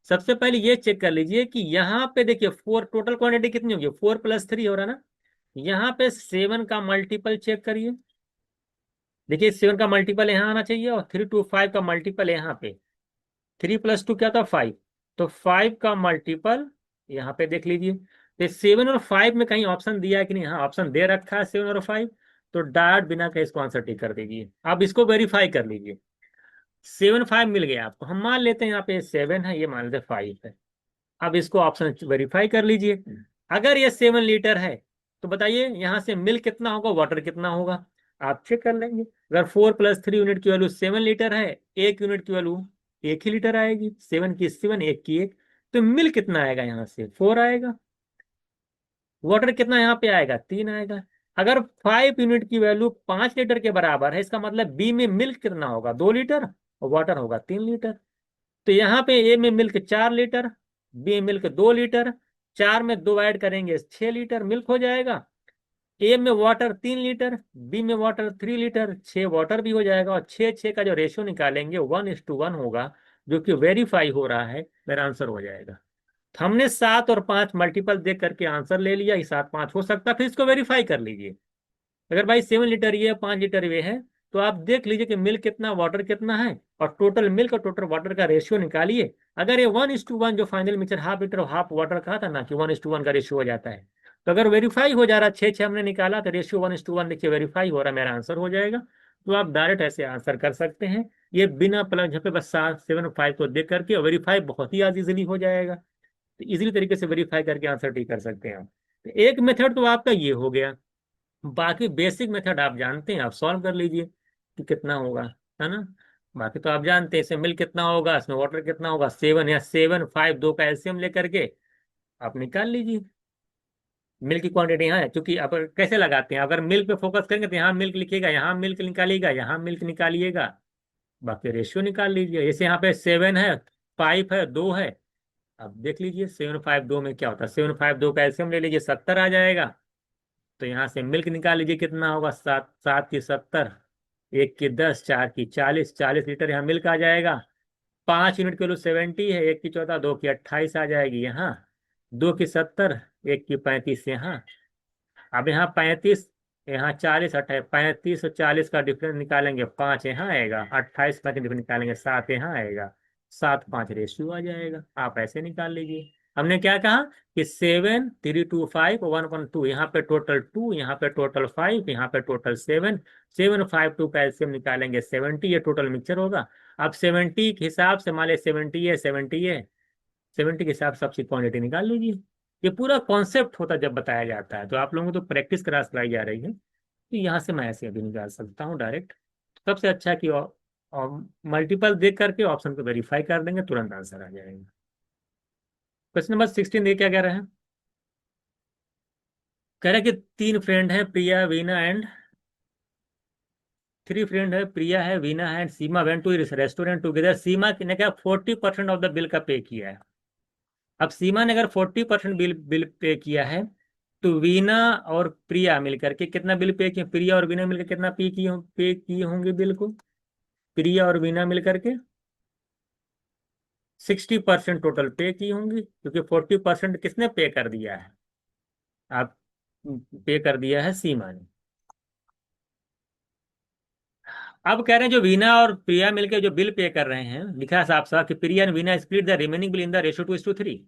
सबसे पहले ये चेक कर लीजिए कि यहाँ पे देखिए 4 टोटल क्वांटिटी कितनी होगी, 4+3 हो रहा ना, यहाँ पे 7 का मल्टीपल चेक करिए, देखिए 7 का मल्टीपल यहाँ आना चाहिए और 3 to 5 का मल्टीपल यहाँ पे, 3+2 क्या था 5, तो 5 का मल्टीपल यहाँ पे देख लीजिए। तो 7 और 5 में कहीं ऑप्शन दिया है कि नहीं, हाँ ऑप्शन दे रखा है 7 और 5, तो डायरेक्ट बिना कहीं इसको आंसर टिक कर दीजिए। आप इसको वेरीफाई कर लीजिए, 7 5 मिल गया आपको, हम मान लेते हैं यहाँ पे 7 है, ये मान लेते 5 है। अब इसको ऑप्शन वेरीफाई कर लीजिए, अगर ये 7 लीटर है तो बताइए यहाँ से मिल्क कितना होगा, वाटर कितना होगा, आप चेक कर लेंगे। अगर 4+3 यूनिट की वैल्यू 7 लीटर है, 1 यूनिट की वैल्यू 1 ही लीटर आएगी, 7 की 7 1 की 1, तो मिल्क कितना आएगा, यहाँ से 4 आएगा, वाटर कितना यहाँ पे आएगा 3 आएगा। अगर 5 यूनिट की वैल्यू 5 लीटर के बराबर है, इसका मतलब बी में मिल्क कितना होगा, 2 लीटर, और वाटर होगा 3 लीटर। तो यहाँ पे ए में मिल्क 4 लीटर, बी में मिल्क 2 लीटर, 4 में 2 ऐड करेंगे 6 लीटर मिल्क हो जाएगा। ए में वाटर 3 लीटर, बी में वाटर 3 लीटर, 6 वाटर भी हो जाएगा, और 6 6 का जो रेशियो निकालेंगे 1:1 होगा, जो कि वेरीफाई हो रहा है, मेरा आंसर हो जाएगा। तो हमने 7 और 5 मल्टीपल देख करके आंसर ले लिया, ये 7 5 हो सकता है, फिर इसको वेरीफाई कर लीजिए। अगर भाई 7 लीटर ये 5 लीटर ये है, तो आप देख लीजिए कि मिल्क कितना वाटर कितना है, और टोटल मिल्क और टोटल वाटर का रेशियो निकालिए। अगर ये 1:1 जो final mixture half litre half water कहा था ना कि 1:1 का रेशियो हो जाता है, तो अगर वेरीफाई हो जा रहा है, 6 6 हमने निकाला, तो रेशियो 1:1 देखिए वेरीफाई हो रहा है, मेरा आंसर हो जाएगा। तो आप डायरेक्ट ऐसे आंसर कर सकते हैं, ये बिना प्लस झपे, बस 7 7 5 को देख करके वेरीफाई बहुत ही आज इजिली हो जाएगा। तो इजिली तरीके से वेरीफाई करके आंसर ठीक कर सकते हैं आप। तो एक मेथड तो आपका ये हो गया, बाकी बेसिक मेथड आप जानते हैं, आप सॉल्व कर लीजिए कि कितना होगा, है ना। बाकी तो आप जानते हैं, इसमें मिल्क कितना होगा, इसमें वाटर कितना होगा, 7 या 7 5 दो का एलसीएम लेकर के आप निकाल लीजिए। मिल्क की क्वांटिटी यहाँ है, क्योंकि अब कैसे लगाते हैं, अगर मिल्क पे फोकस करेंगे तो यहाँ मिल्क लिखिएगा, यहाँ मिल्क निकालिएगा, यहाँ मिल्क निकालिएगा, बाकी रेशियो निकाल लीजिए। जैसे यहाँ पे 7 है, 5 है, 2 है। अब देख लीजिए 7, 5, 2 में क्या होता है, 7, 5, 2 का एलसीएम ले लीजिए, 70 आ जाएगा। तो यहाँ से मिल्क निकाल लीजिए, कितना होगा, 7, 7 की 70, 1 की 10, 4 की 40, 40 लीटर यहाँ मिल्क आ जाएगा। 5 यूनिट के लिए 70 है, 1 की 14, 2 की 28 आ जाएगी यहाँ, 2 की 70, 1 की 35 यहाँ। अब यहाँ 35, यहाँ 40, 28, 35 और 40 का डिफरेंस निकालेंगे, 5 यहाँ आएगा, 28 का डिफरेंस निकालेंगे, 7 यहाँ आएगा, 7, 5 रेशियो आ जाएगा। आप ऐसे निकाल लीजिए। हमने क्या कहा कि 7, 3, 2, 5, 1, 1, 2, यहाँ पे टोटल 2, यहाँ पे टोटल 5, यहाँ पे टोटल 7, 7, 5, 2 का एलसीएम निकालेंगे 70, ये टोटल मिक्सचर होगा। अब 70 के हिसाब से, मान लिया 70 है, 70 है, 70 के हिसाब से सबसे क्वांटिटी निकाल लीजिए। ये पूरा कॉन्सेप्ट होता जब बताया जाता है, तो आप लोगों को तो प्रैक्टिस क्लास कराई जा रही है, तो यहाँ से मैं ऐसे अभी निकाल सकता हूँ डायरेक्ट। सबसे अच्छा कि मल्टीपल देख करके ऑप्शन को वेरीफाई कर देंगे, तुरंत आंसर आ जाएगा। क्वेश्चन नंबर 16 देखिए क्या कह रहे हैं। कह रहे हैं कि 3 फ्रेंड हैं, प्रिया, वीना एंड 3 फ्रेंड है, प्रिया है, वीना है and Seema went to restaurant together. Seema ने क्या 40% ऑफ द बिल का पे किया है। अब सीमा ने अगर 40% बिल बिल पे किया है, तो वीना और प्रिया मिलकर के कितना बिल पे किया, प्रिया और वीना मिलकर कितना पे किए होंगे बिल को। प्रिया और वीना मिलकर के 60% टोटल पे की होंगी, क्योंकि 40% किसने पे कर दिया है, आप पे कर दिया है सीमा ने। अब कह रहे हैं जो वीना और प्रिया मिलकर जो बिल पे कर रहे हैं, लिखा है साफ साफ कि Priya and Veena split the remaining bill in the ratio 2:3।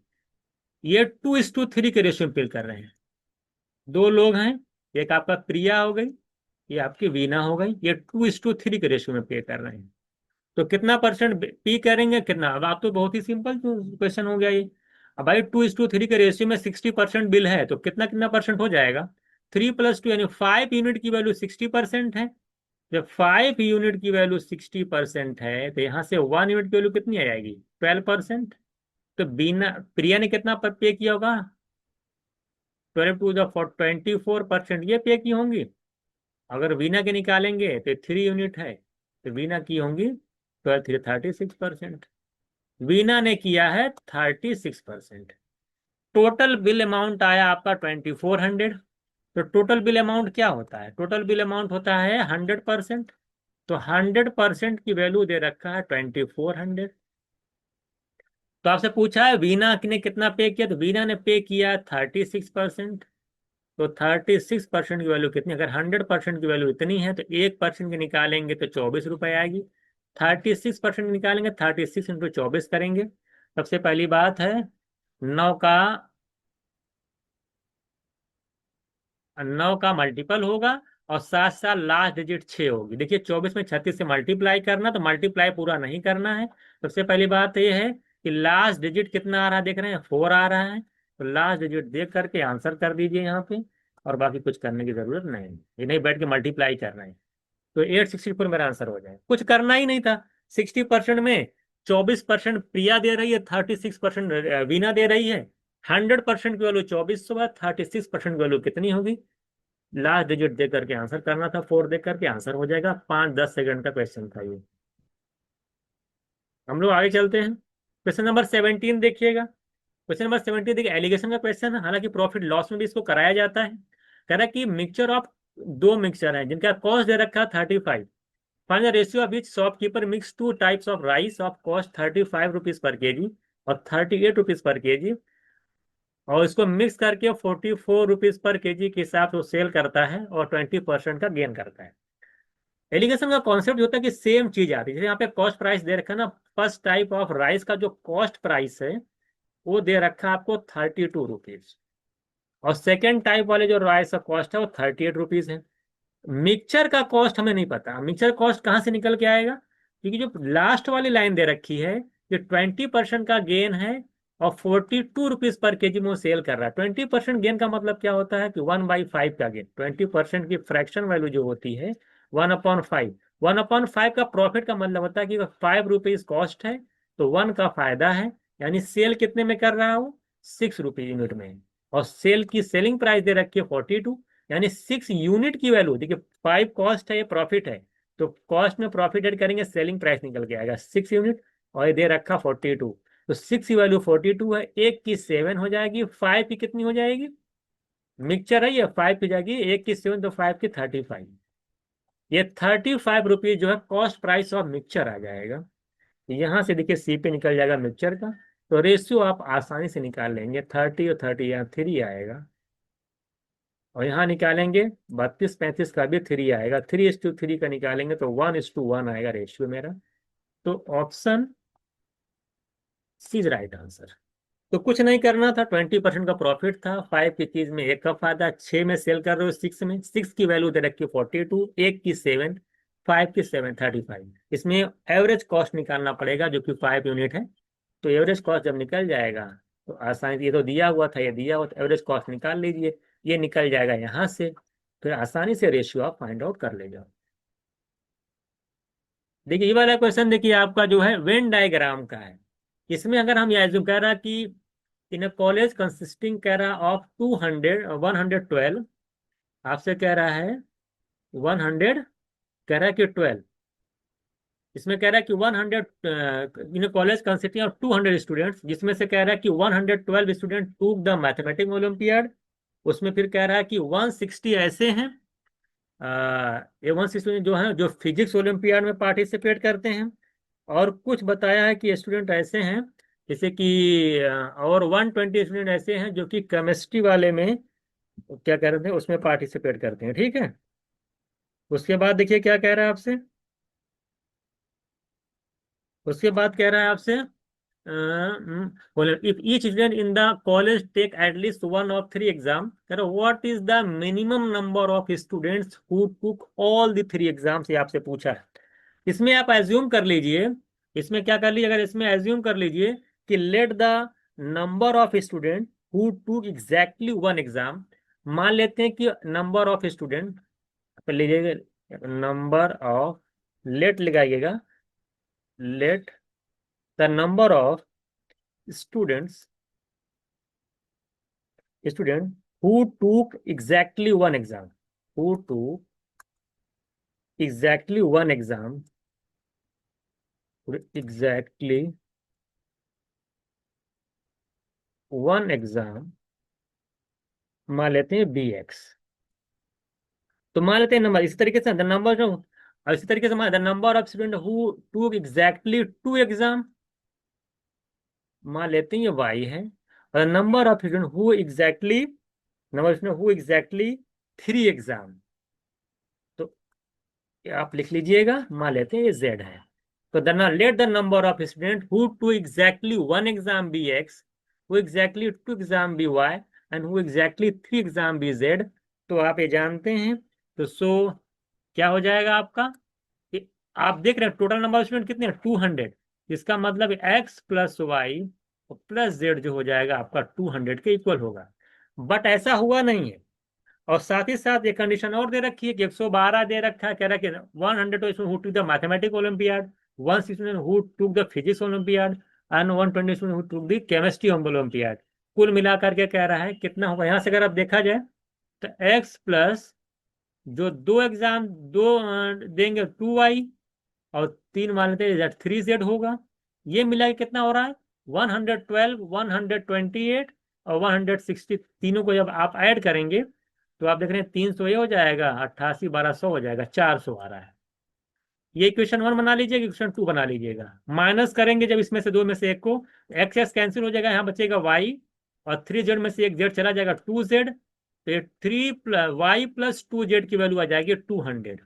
ये 2:3 के रेशियो में बिल कर रहे हैं। दो लोग हैं, एक आपका प्रिया हो गई, ये आपकी वीना हो गई, ये 2:3 के रेशियो में पे कर रहे हैं। तो कितना परसेंट पी करेंगे, कितना। अब आप तो बहुत ही सिंपल क्वेश्चन हो गया ये। अब भाई 2:3 के रेशियो में 60% बिल है, तो कितना कितना परसेंट हो जाएगा, 3 + 2, यानी 5 यूनिट की वैल्यू 60% है। जब 5 यूनिट की वैल्यू 60% है, तो यहाँ से 1 यूनिट की वैल्यू कितनी आ जाएगी, 12%। तो बीना प्रिया ने कितना पे किया होगा, 12 × 2 = 24%, ये पे की होंगी। अगर वीना के निकालेंगे तो 3 यूनिट है, तो वीना की होंगी 12, 3, 36%। वीना ने किया है 36%। टोटल बिल अमाउंट आया आपका 2400। तो टोटल बिल अमाउंट क्या होता है, टोटल बिल अमाउंट होता है 100%। तो 100% की वैल्यू दे रखा है 2400। तो आपसे पूछा है वीना ने कितना पे किया, तो वीना ने पे किया 36%। तो 36% की वैल्यू कितनी, अगर 100% की वैल्यू इतनी है, तो 1% की निकालेंगे तो 24 रुपए आएगी। 36% निकालेंगे, 36 × 24 करेंगे। सबसे पहली बात है, 9 का मल्टीपल होगा, और साथ साथ लास्ट डिजिट 6 होगी। देखिए 24 में 36 से मल्टीप्लाई करना, तो मल्टीप्लाई पूरा नहीं करना है। सबसे पहली बात यह है कि लास्ट डिजिट कितना आ रहा है, देख रहे हैं 4 आ रहा है। तो लास्ट डिजिट देख करके आंसर कर दीजिए यहाँ पे, और बाकी कुछ करने की जरूरत नहीं है, ये नहीं बैठ के मल्टीप्लाई करना है। तो 864 मेरा आंसर हो जाए, कुछ करना ही नहीं था। 60% में 24% प्रिया दे रही है, 36% वीना दे रही है। 100% की वैल्यू 2400 है, 36% की वैल्यू कितनी होगी, लास्ट डिजिट देख करके आंसर करना था, 4 देख करके आंसर हो जाएगा। 5-10 सेकंड का क्वेश्चन था ये। हम लोग आगे चलते हैं, क्वेश्चन नंबर 17 देखिएगा। क्वेश्चन नंबर 17 देखिए, एलिगेशन का क्वेश्चन है, हालांकि प्रॉफिट लॉस में भी इसको कराया जाता है। कह रहा है कि मिक्सचर ऑफ दो मिक्सचर है जिनका कॉस्ट दे रखा है 35। Find the ratio of which shopkeeper mix 2 types of rice of cost 35 rupees per KG और 38 रुपीज पर केजी, और इसको मिक्स करके 44 रुपीज पर केजी के हिसाब से वो सेल करता है और 20% का गेन करता है। एलिगेशन का कॉन्सेप्ट होता है कि सेम चीज आती है, जैसे यहाँ पे कॉस्ट प्राइस दे रखा है ना, फर्स्ट टाइप ऑफ राइस का जो कॉस्ट प्राइस है वो दे रखा है आपको 32 रुपीज, और सेकेंड टाइप वाले जो राइस का कॉस्ट है वो 38 रुपीज है। मिक्सचर का कॉस्ट हमें नहीं पता, मिक्सचर कॉस्ट कहाँ से निकल के आएगा, क्योंकि जो लास्ट वाली लाइन दे रखी है, ये 20% का गेन है और 42 रुपीज पर केजी में सेल कर रहा है। 20% गेन का मतलब क्या होता है कि 1/5 का गेन, 20% की फ्रैक्शन वैल्यू जो होती है 1/5। 1/5 का प्रॉफिट का मतलब होता है कि 5 रुपीज कॉस्ट है, तो 1 का फायदा है, यानी सेल कितने में कर रहा है वो, 6 रुपये यूनिट में। और सेल की सेलिंग प्राइस दे रखी है 42, यानी 6 यूनिट की वैल्यू देखिए, 5 कॉस्ट है, ये प्रॉफिट है, तो कॉस्ट में प्रॉफिट ऐड करेंगे, सेलिंग प्राइस निकल के आएगा 6 यूनिट, और ये दे रखा 42, तो 6 की वैल्यू 42 है, एक की 7 हो जाएगी, 5 की कितनी हो जाएगी, मिक्सचर है ये, 5 की जाएगी, एक की 7 तो 5 की 35, ये 35 रुपीज जो है कॉस्ट प्राइस ऑफ मिक्सचर आ जाएगा। यहां से देखिए सी पे निकल जाएगा मिक्सचर का, तो रेशियो आप आसानी से निकाल लेंगे, 30 और 30 यहाँ 3 आएगा, और यहाँ निकालेंगे 32 35 का भी 3 आएगा, 3:3 का निकालेंगे तो 1:1 आएगा रेशियो मेरा। तो option C is right answer. तो कुछ नहीं करना था, 20% का प्रॉफिट था, 5 की चीज में 1 का फायदा, 6 में सेल कर रहे हो, 6 में, 6 की वैल्यू दे रखी 42, एक की 7, 5 की 7 35, इसमें एवरेज कॉस्ट निकालना पड़ेगा जो कि 5 यूनिट है। तो एवरेज कॉस्ट जब निकल जाएगा तो आसानी से, ये तो दिया हुआ था, ये दिया हुआ, तो एवरेज कॉस्ट निकाल लीजिए, ये निकल जाएगा यहाँ से, फिर आसानी से रेशियो आप फाइंड आउट कर लेगा। देखिए ये वाला क्वेश्चन देखिए आपका जो है वेन डायग्राम का है। इसमें अगर हम ये एज्यूम कह रहा कि इन अ कॉलेज कंसिस्टिंग कह रहा ऑफ 112, आपसे कह रहा है 100, कह रहा है कि 12, इसमें कह रहा है कि 100 in college consisting of 200 students, जिसमें से कह रहा है कि 112 student took the mathematics olympiad, उसमें फिर कह रहा है कि 160 ऐसे हैं, ये 160 जो है जो फिजिक्स ओलंपियाड में पार्टिसिपेट करते हैं, और कुछ बताया है कि स्टूडेंट ऐसे हैं जैसे कि और 120 स्टूडेंट ऐसे हैं जो कि केमिस्ट्री वाले में क्या कह रहे थे उसमें पार्टिसिपेट करते हैं, ठीक है। उसके बाद देखिए क्या कह रहा है आपसे, उसके बाद कह रहा है आपसे if each student in the college take at least one of 3 exam, कह रहा what is the minimum number of students who took all the 3 exams, ये आपसे पूछा है। इसमें आप एज्यूम कर लीजिए, इसमें क्या कर लीजिए, अगर इसमें एज्यूम कर लीजिए कि late the number of student who took exactly one exam, मान लेते हैं कि नंबर ऑफ स्टूडेंट लीजिएगा, नंबर ऑफ, लेट लगाइएगा, late the number of students, student who took exactly one exam, who took exactly one exam, exactly one exam, मान लेते हैं BX, तो मान लेते हैं नंबर इसी तरीके से द नंबर जो, और इसी तरीके से the number of student who took exactly 2 exam, मान लेते हैं ये Y है, और number of student who exactly, number student who exactly 3 exam, तो ये आप लिख लीजिएगा, मान लेते हैं ये Z है। तो the let the number of student who to exactly one exam BX, who exactly 2 exam BY, and who exactly 3 exam BZ, तो आप ये जानते हैं। तो सो क्या हो जाएगा आपका कि आप देख रहे हैं टोटल नंबर ऑफ स्टूडेंट कितने हैं, 200, इसका मतलब X plus Y plus Z जो हो जाएगा आपका 200 के इक्वल होगा, बट ऐसा हुआ नहीं है। और साथ ही साथ एक कंडीशन और दे रखी है कि 112 दे रखा है, कह रहा है कि 100 तो इसमें who took the mathematics olympiad, 160 who took the physics olympiad, and 120 who took the chemistry olympiad. कुल मिलाकर के कह रहा है कितना होगा, यहाँ से अगर आप देखा जाए तो X प्लस जो 2 एग्जाम, दो देंगे 2Y, और 3 मान लेते हैं 3Z होगा, ये मिला के कितना हो रहा है 112, 128 और 160, तीनों को जब आप ऐड करेंगे तो आप देख रहे हैं 300 ये हो जाएगा, 88 1200 हो जाएगा, 400 आ रहा है। ये इक्वेशन 1 बना लीजिएगा, इक्वेशन 2 बना लीजिएगा, माइनस करेंगे जब इसमें से दो में से एक को, एक्स कैंसिल हो जाएगा, यहाँ बचेगा Y, और 3Z में से एक Z चला जाएगा 2Z, तो ये 3Y+2Z की वैल्यू आ जाएगी 200।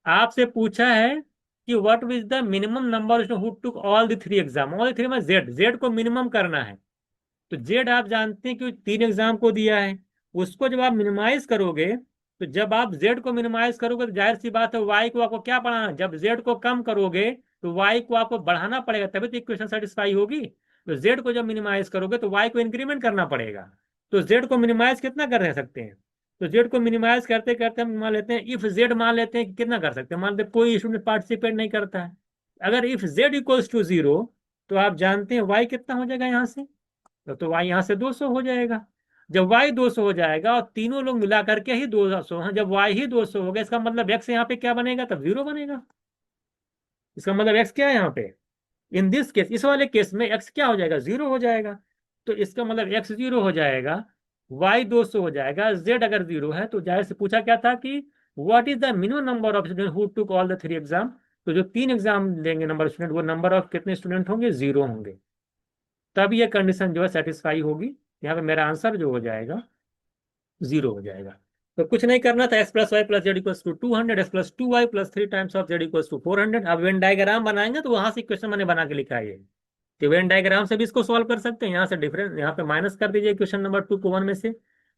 आपसे पूछा है कि what is the minimum number who took all the 3 exam, all 3 में Z को मिनिमम करना है, तो Z आप जानते हैं कि 3 एग्जाम को दिया है, उसको जब आप मिनिमाइज करोगे, तो जब आप Z को मिनिमाइज करोगे तो जाहिर सी बात है Y को आपको क्या बढ़ाना, जब Z को कम करोगे तो Y को आपको बढ़ाना पड़ेगा, तभी तो इक्वेशन सेटिस्फाई होगी। तो Z को जब मिनिमाइज करोगे तो Y को इंक्रीमेंट करना पड़ेगा, तो Z को मिनिमाइज कितना कर सकते हैं, तो Z को मिनिमाइज करते करते हम मान लेते हैं इफ Z, मान लेते हैं कि कितना कर सकते हैं, मान लेते हैं कोई स्टूडेंट पार्टिसिपेट नहीं करता है, अगर इफ Z इक्वल्स टू 0, तो आप जानते हैं Y कितना हो जाएगा यहाँ से, तो Y यहाँ से 200 हो जाएगा। जब y 200 हो जाएगा और तीनों लोग मिला करके ही 200 हैं, जब y ही 200 हो गया, इसका मतलब x यहाँ पे क्या बनेगा, तब 0 बनेगा। इसका मतलब x क्या है यहाँ पे, इन दिस केस, इस वाले केस में x क्या हो जाएगा, 0 हो जाएगा। तो इसका मतलब x 0 हो जाएगा, y 200 हो जाएगा, z अगर 0 है तो जाहिर से पूछा क्या था कि what is the minimum number of student who took all the 3 exam. तो जो 3 एग्जाम देंगे नंबर ऑफ स्टूडेंट, वो नंबर ऑफ कितने स्टूडेंट होंगे, 0 होंगे। तब ये कंडीशन जो है सेटिस्फाई होगी। यहाँ पे मेरा आंसर जो हो जाएगा 0 हो जाएगा। तो कुछ नहीं करना था, X plus Y plus Z equals to 200, X plus 2y plus 3 times of Z equals to 400। अब वेन डायग्राम बनाएंगे तो वहां से क्वेश्चन मैंने बना के लिखा है ये, कि वेन डायग्राम से भी इसको सॉल्व कर सकते हैं। यहाँ से डिफरेंस यहाँ पे माइनस कर दीजिए क्वेश्चन नंबर 2 को 1 में से,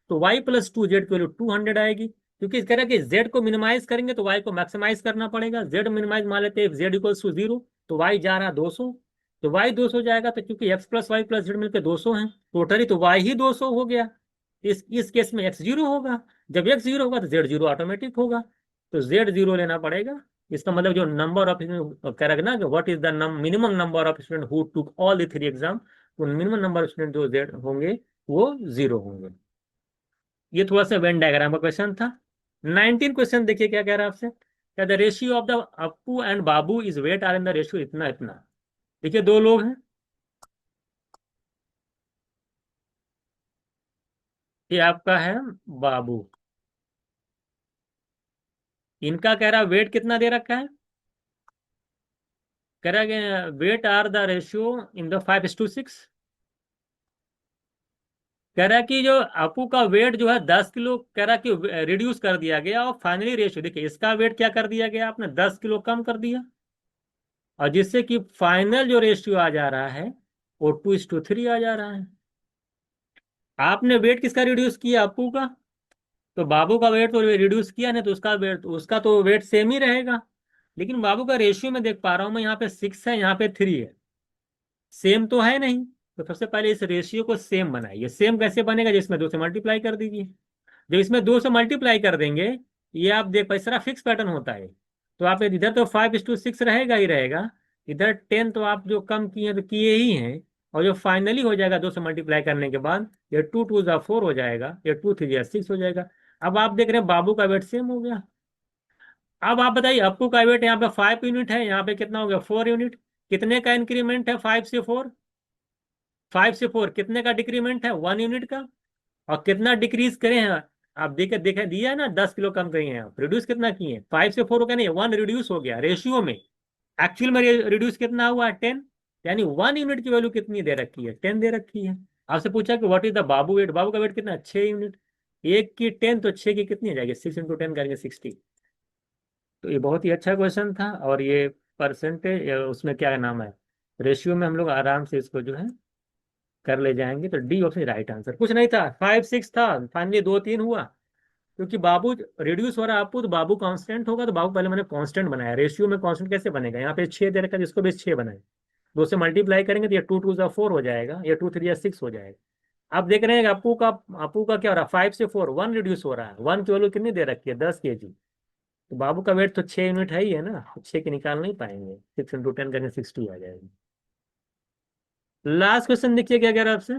तो y प्लस 2z की वैल्यू 200 आएगी। क्योंकि इस तरह के z को मिनिमाइज करेंगे तो y को मैक्सिमाइज करना पड़ेगा। z मिनिमाइज मान लेते हैं, z इक्वल्स टू 0, तो y जा रहा 200, तो y 200 जाएगा। तो क्योंकि x plus Y plus Z मिलकर 200 है टोटली, तो y ही 200 हो गया। इस केस में x 0 होगा, जब x 0 होगा तो z 0 ऑटोमेटिक होगा, तो z 0 लेना पड़ेगा। इसका मतलब जो नंबर ऑफ कह रहा है ना कि what is the minimum number of student who took all the 3 exam, तो मिनिमम नंबर ऑफ स्टूडेंट जो z होंगे वो 0 होंगे। ये थोड़ा सा वेन डायग्राम का क्वेश्चन था। 19 क्वेश्चन देखिए क्या कह रहा है आपसे, क्या the ratio of the Appu and Babu is weight are in the ratio इतना इतना। देखिए दो लोग हैं, ये आपका है बाबू, इनका कह रहा वेट कितना दे रखा है, कह रहा है weight are the ratio in the 5:6। कह रहा है कि जो अपू का वेट जो है 10 किलो, कह रहा है कि रिड्यूस कर दिया गया, और फाइनली रेशियो देखिए इसका वेट क्या कर दिया गया आपने, 10 किलो कम कर दिया, और जिससे कि फाइनल जो रेशियो आ जा रहा है वो 2:3 आ जा रहा है। आपने वेट किसका रिड्यूस किया, अपू का, तो बाबू का वेट तो रिड्यूस किया नहीं, तो उसका तो वेट सेम ही रहेगा। लेकिन बाबू का रेशियो में देख पा रहा हूं मैं, यहाँ पे 6 है, यहाँ पे 3 है, सेम तो है नहीं। तो सबसे पहले इस रेशियो को सेम बनाइए। सेम कैसे बनेगा, जिसमें 2 से मल्टीप्लाई कर दीजिए। जब इसमें 2 से मल्टीप्लाई कर देंगे, ये आप देख पाए सारा फिक्स पैटर्न होता है। तो आप इधर तो 5:6 रहेगा ही रहेगा, इधर 10 तो आप जो कम किए हैं तो किए ही हैं, और जो फाइनली हो जाएगा 2 से मल्टीप्लाई करने के बाद, ये 2 2 4 हो जाएगा, ये 2 3 6 हो जाएगा। अब आप देख रहे हैं बाबू का वेट सेम हो गया। अब आप बताइए, अप्पू का वेट यहाँ पे 5 यूनिट है, यहाँ पे कितना हो गया, 4 यूनिट। कितने का इंक्रीमेंट है, 5 से 4, 5 से 4 कितने का डिक्रीमेंट है, 1 यूनिट का। और कितना डिक्रीज करे हैं, आप देखे देखे दिया है ना, 10 किलो कम करे हैं आप, रिड्यूस कितना किए हैं, 5 से 4 हो गया, नहीं 1 रिड्यूस हो गया रेशियो में। एक्चुअल में रिड्यूस कितना हुआ है, 10। यानी 1 यूनिट की वैल्यू कितनी दे रखी है, 10 दे रखी है। आपसे पूछा कि what is the Babu weight, Babu का वेट कितना है, 6 यूनिट। एक की 10 तो 6 की कितनी हो जाएगी, 6 × 10 करेंगे 60। तो ये बहुत ही अच्छा क्वेश्चन था, और ये परसेंटेज उसमें क्या नाम है, रेशियो में हम लोग आराम से इसको जो है कर ले जाएंगे। तो डी ऑप्शन राइट आंसर, कुछ नहीं था, 5 6 था, फाइनली 2 3 हुआ। क्योंकि बाबू रिड्यूस हो रहा है आपको, तो बाबू कांस्टेंट होगा, तो बाबू पहले मैंने कांस्टेंट बनाया। रेशियो में कांस्टेंट कैसे बनेगा, यहाँ पे 6 दे रखा है, इसको भी 6 बनाए, 2 से मल्टीप्लाई करेंगे तो ये 2 2 4 हो जाएगा, ये 2 3 6 हो जाएगा। आप देख रहे हैं अपू का क्या हो रहा है, 5 से 4 1 रिड्यूस हो रहा है, 1 की वैल्यू कितनी दे रखी है, 10 kg। तो बाबू का वेट तो 6 यूनिट है ही है ना, तो 6 की निकाल नहीं पाएंगे, 6 × 10 करेंगे 60 आ जाएगी। लास्ट क्वेश्चन देखिए क्या कह रहा है आपसे,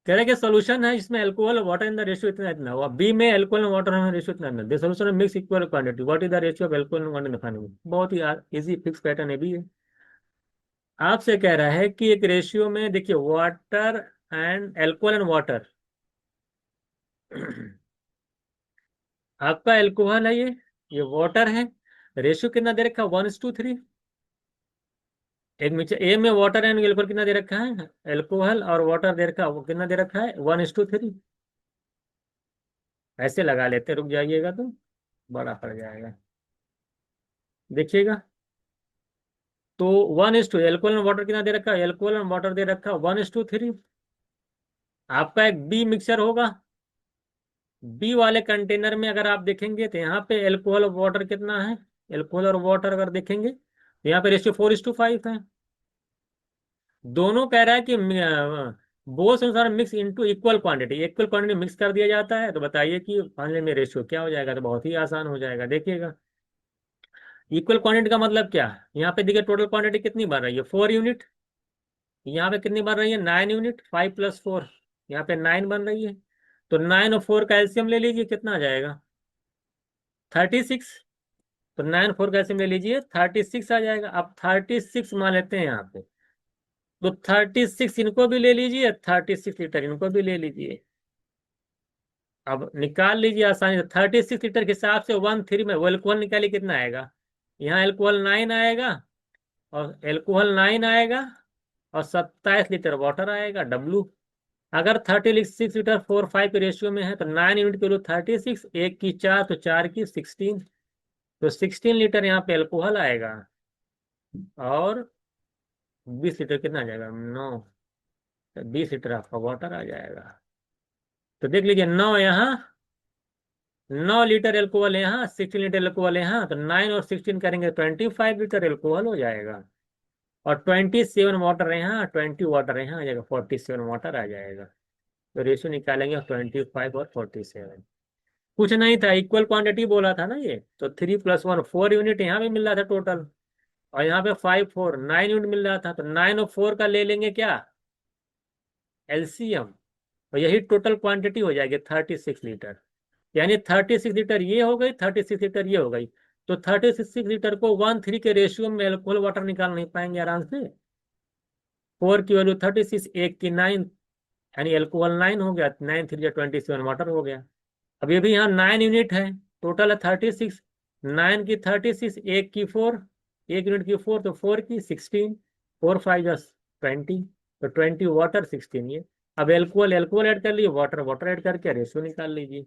कह रहे कि सोल्यूशन है इसमें अल्कोहल और वाटर इन द रेशियो इतना इतना हुआ, बी में अल्कोहल और वाटर में रेशियो इतना इतना, the solution mix equal quantity, what is the ratio of alcohol and water इन पानी में। बहुत ही इजी फिक्स पैटर्न है भी है। आपसे कह रहा है कि एक रेशियो में देखिए water and alcohol and water आपका अल्कोहल है, ये वाटर है, रेशियो कितना दे रखा है, 1:3। एक मिक्सचर ए में वाटर एंड अल्कोहल कितना दे रखा है, अल्कोहल और वाटर दे रखा है, वो कितना दे रखा है, 1:3। ऐसे लगा लेते, रुक जाइएगा तो बड़ा पड़ जाएगा, देखिएगा। तो 1:, एल्कोहल एंड वाटर कितना दे रखा है, एल्कोहल एंड वाटर दे रखा है 1:3। आपका एक बी मिक्सचर होगा, बी वाले कंटेनर में अगर आप देखेंगे तो यहाँ पे एल्कोहल और वाटर कितना है, एल्कोहल और वाटर अगर देखेंगे तो यहाँ पे रेशियो 4:5 है। दोनों कह रहा है कि बोस अनुसार mix into equal quantity, equal quantity mix कर दिया जाता है। तो बताइए कि फाइनल में रेशियो क्या हो जाएगा, तो बहुत ही आसान हो जाएगा, देखिएगा। इक्वल क्वांटिटी का मतलब क्या है, यहाँ पे देखिए टोटल क्वांटिटी कितनी बन रही है, 4 यूनिट। यहाँ पे कितनी बन रही है, 9 यूनिट, 5 + 4, यहाँ पे 9 बन रही है, तो 9 और 4 का एलसीएम ले लीजिए, कितना आ जाएगा? 36। तो 9 4 का एलसीएम ले लीजिए, 36 आ जाएगा। अब 36 मान लेते हैं यहाँ पे, तो 36 इनको भी ले लीजिए, 36 लीटर इनको भी ले लीजिए। अब निकाल लीजिए आसानी से, 36 लीटर के हिसाब से 1 3 में वो एल्कोहल निकालिए, कितना आएगा? यहाँ एल्कोहल 9 आएगा, और एल्कोहल 9 आएगा, और 27 लीटर वाटर आएगा, डब्लू। अगर 36 लीटर 4:5 के रेशियो में है, तो 9 यूनिट के लिए 36, एक की 4 तो 4 की 16, तो 16 लीटर यहाँ पे एल्कोहल आएगा, और 20 लीटर कितना आ जाएगा? 9। 20 लीटर आपका वाटर आ जाएगा। तो देख लीजिए, 9 लीटर एल्कोहल है यहाँ, 16 लीटर एल्कोहल है यहाँ, तो 9 और 16 करेंगे 25 लीटर एल्कोहल हो जाएगा। और 27 वाटर है यहाँ, 20 वाटर है यहाँ, आ जाएगा 47 वाटर आ जाएगा। तो रेशियो निकालेंगे 25 और 47। कुछ नहीं था, इक्वल क्वांटिटी बोला था ना ये, तो 3 + 1 4 यूनिट यहाँ पे मिल रहा था टोटल, और यहाँ पे 5 4 9 यूनिट मिल रहा था, तो 9 और 4 का ले लेंगे क्या? एलसीएम। और यही टोटल क्वांटिटी हो जाएगी 36 लीटर। यानी 36 लीटर ये हो गई, 36 लीटर ये हो गई। तो 36 लीटर को 1 3 के रेशियो में एल्कोहल वाटर निकाल नहीं पाएंगे आराम से। 4 की वैल्यू 36, एक की 9, यानी एल्कोहल 9 हो गया, 9 3 27 वाटर हो गया। अब ये भी यहाँ 9 यूनिट है, टोटल है 36। 9 की 36, एक की 4, एक यूनिट की 4, तो 4 की 16, 4 5 20, तो 20 वाटर 16 ये। अब एल्कोहल एल्कोहल ऐड कर लिए, वाटर वाटर ऐड करके रेशियो निकाल लीजिए।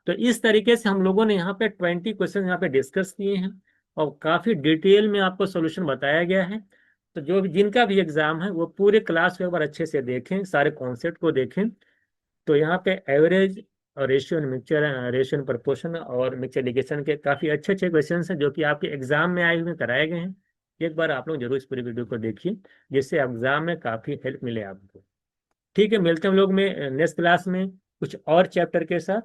तो इस तरीके से हम लोगों ने यहाँ पे 20 क्वेश्चन यहाँ पे डिस्कस किए हैं, और काफी डिटेल में आपको सोल्यूशन बताया गया है। तो जो भी जिनका भी एग्जाम है, वो पूरे क्लास को एक बार अच्छे से देखें, सारे कॉन्सेप्ट को देखें। तो यहाँ पे एवरेज और ratio and mixture, ratio and proportion और मिक्सचर लिगेशन के काफी अच्छे अच्छे क्वेश्चन हैं, जो कि आपके एग्जाम में आए हुए कराए गए हैं। एक बार आप लोग जरूर इस पूरी वीडियो को देखिए, जिससे एग्जाम में काफी हेल्प मिले आपको। ठीक है, मिलते हैं हम लोग में नेक्स्ट क्लास में कुछ और चैप्टर के साथ।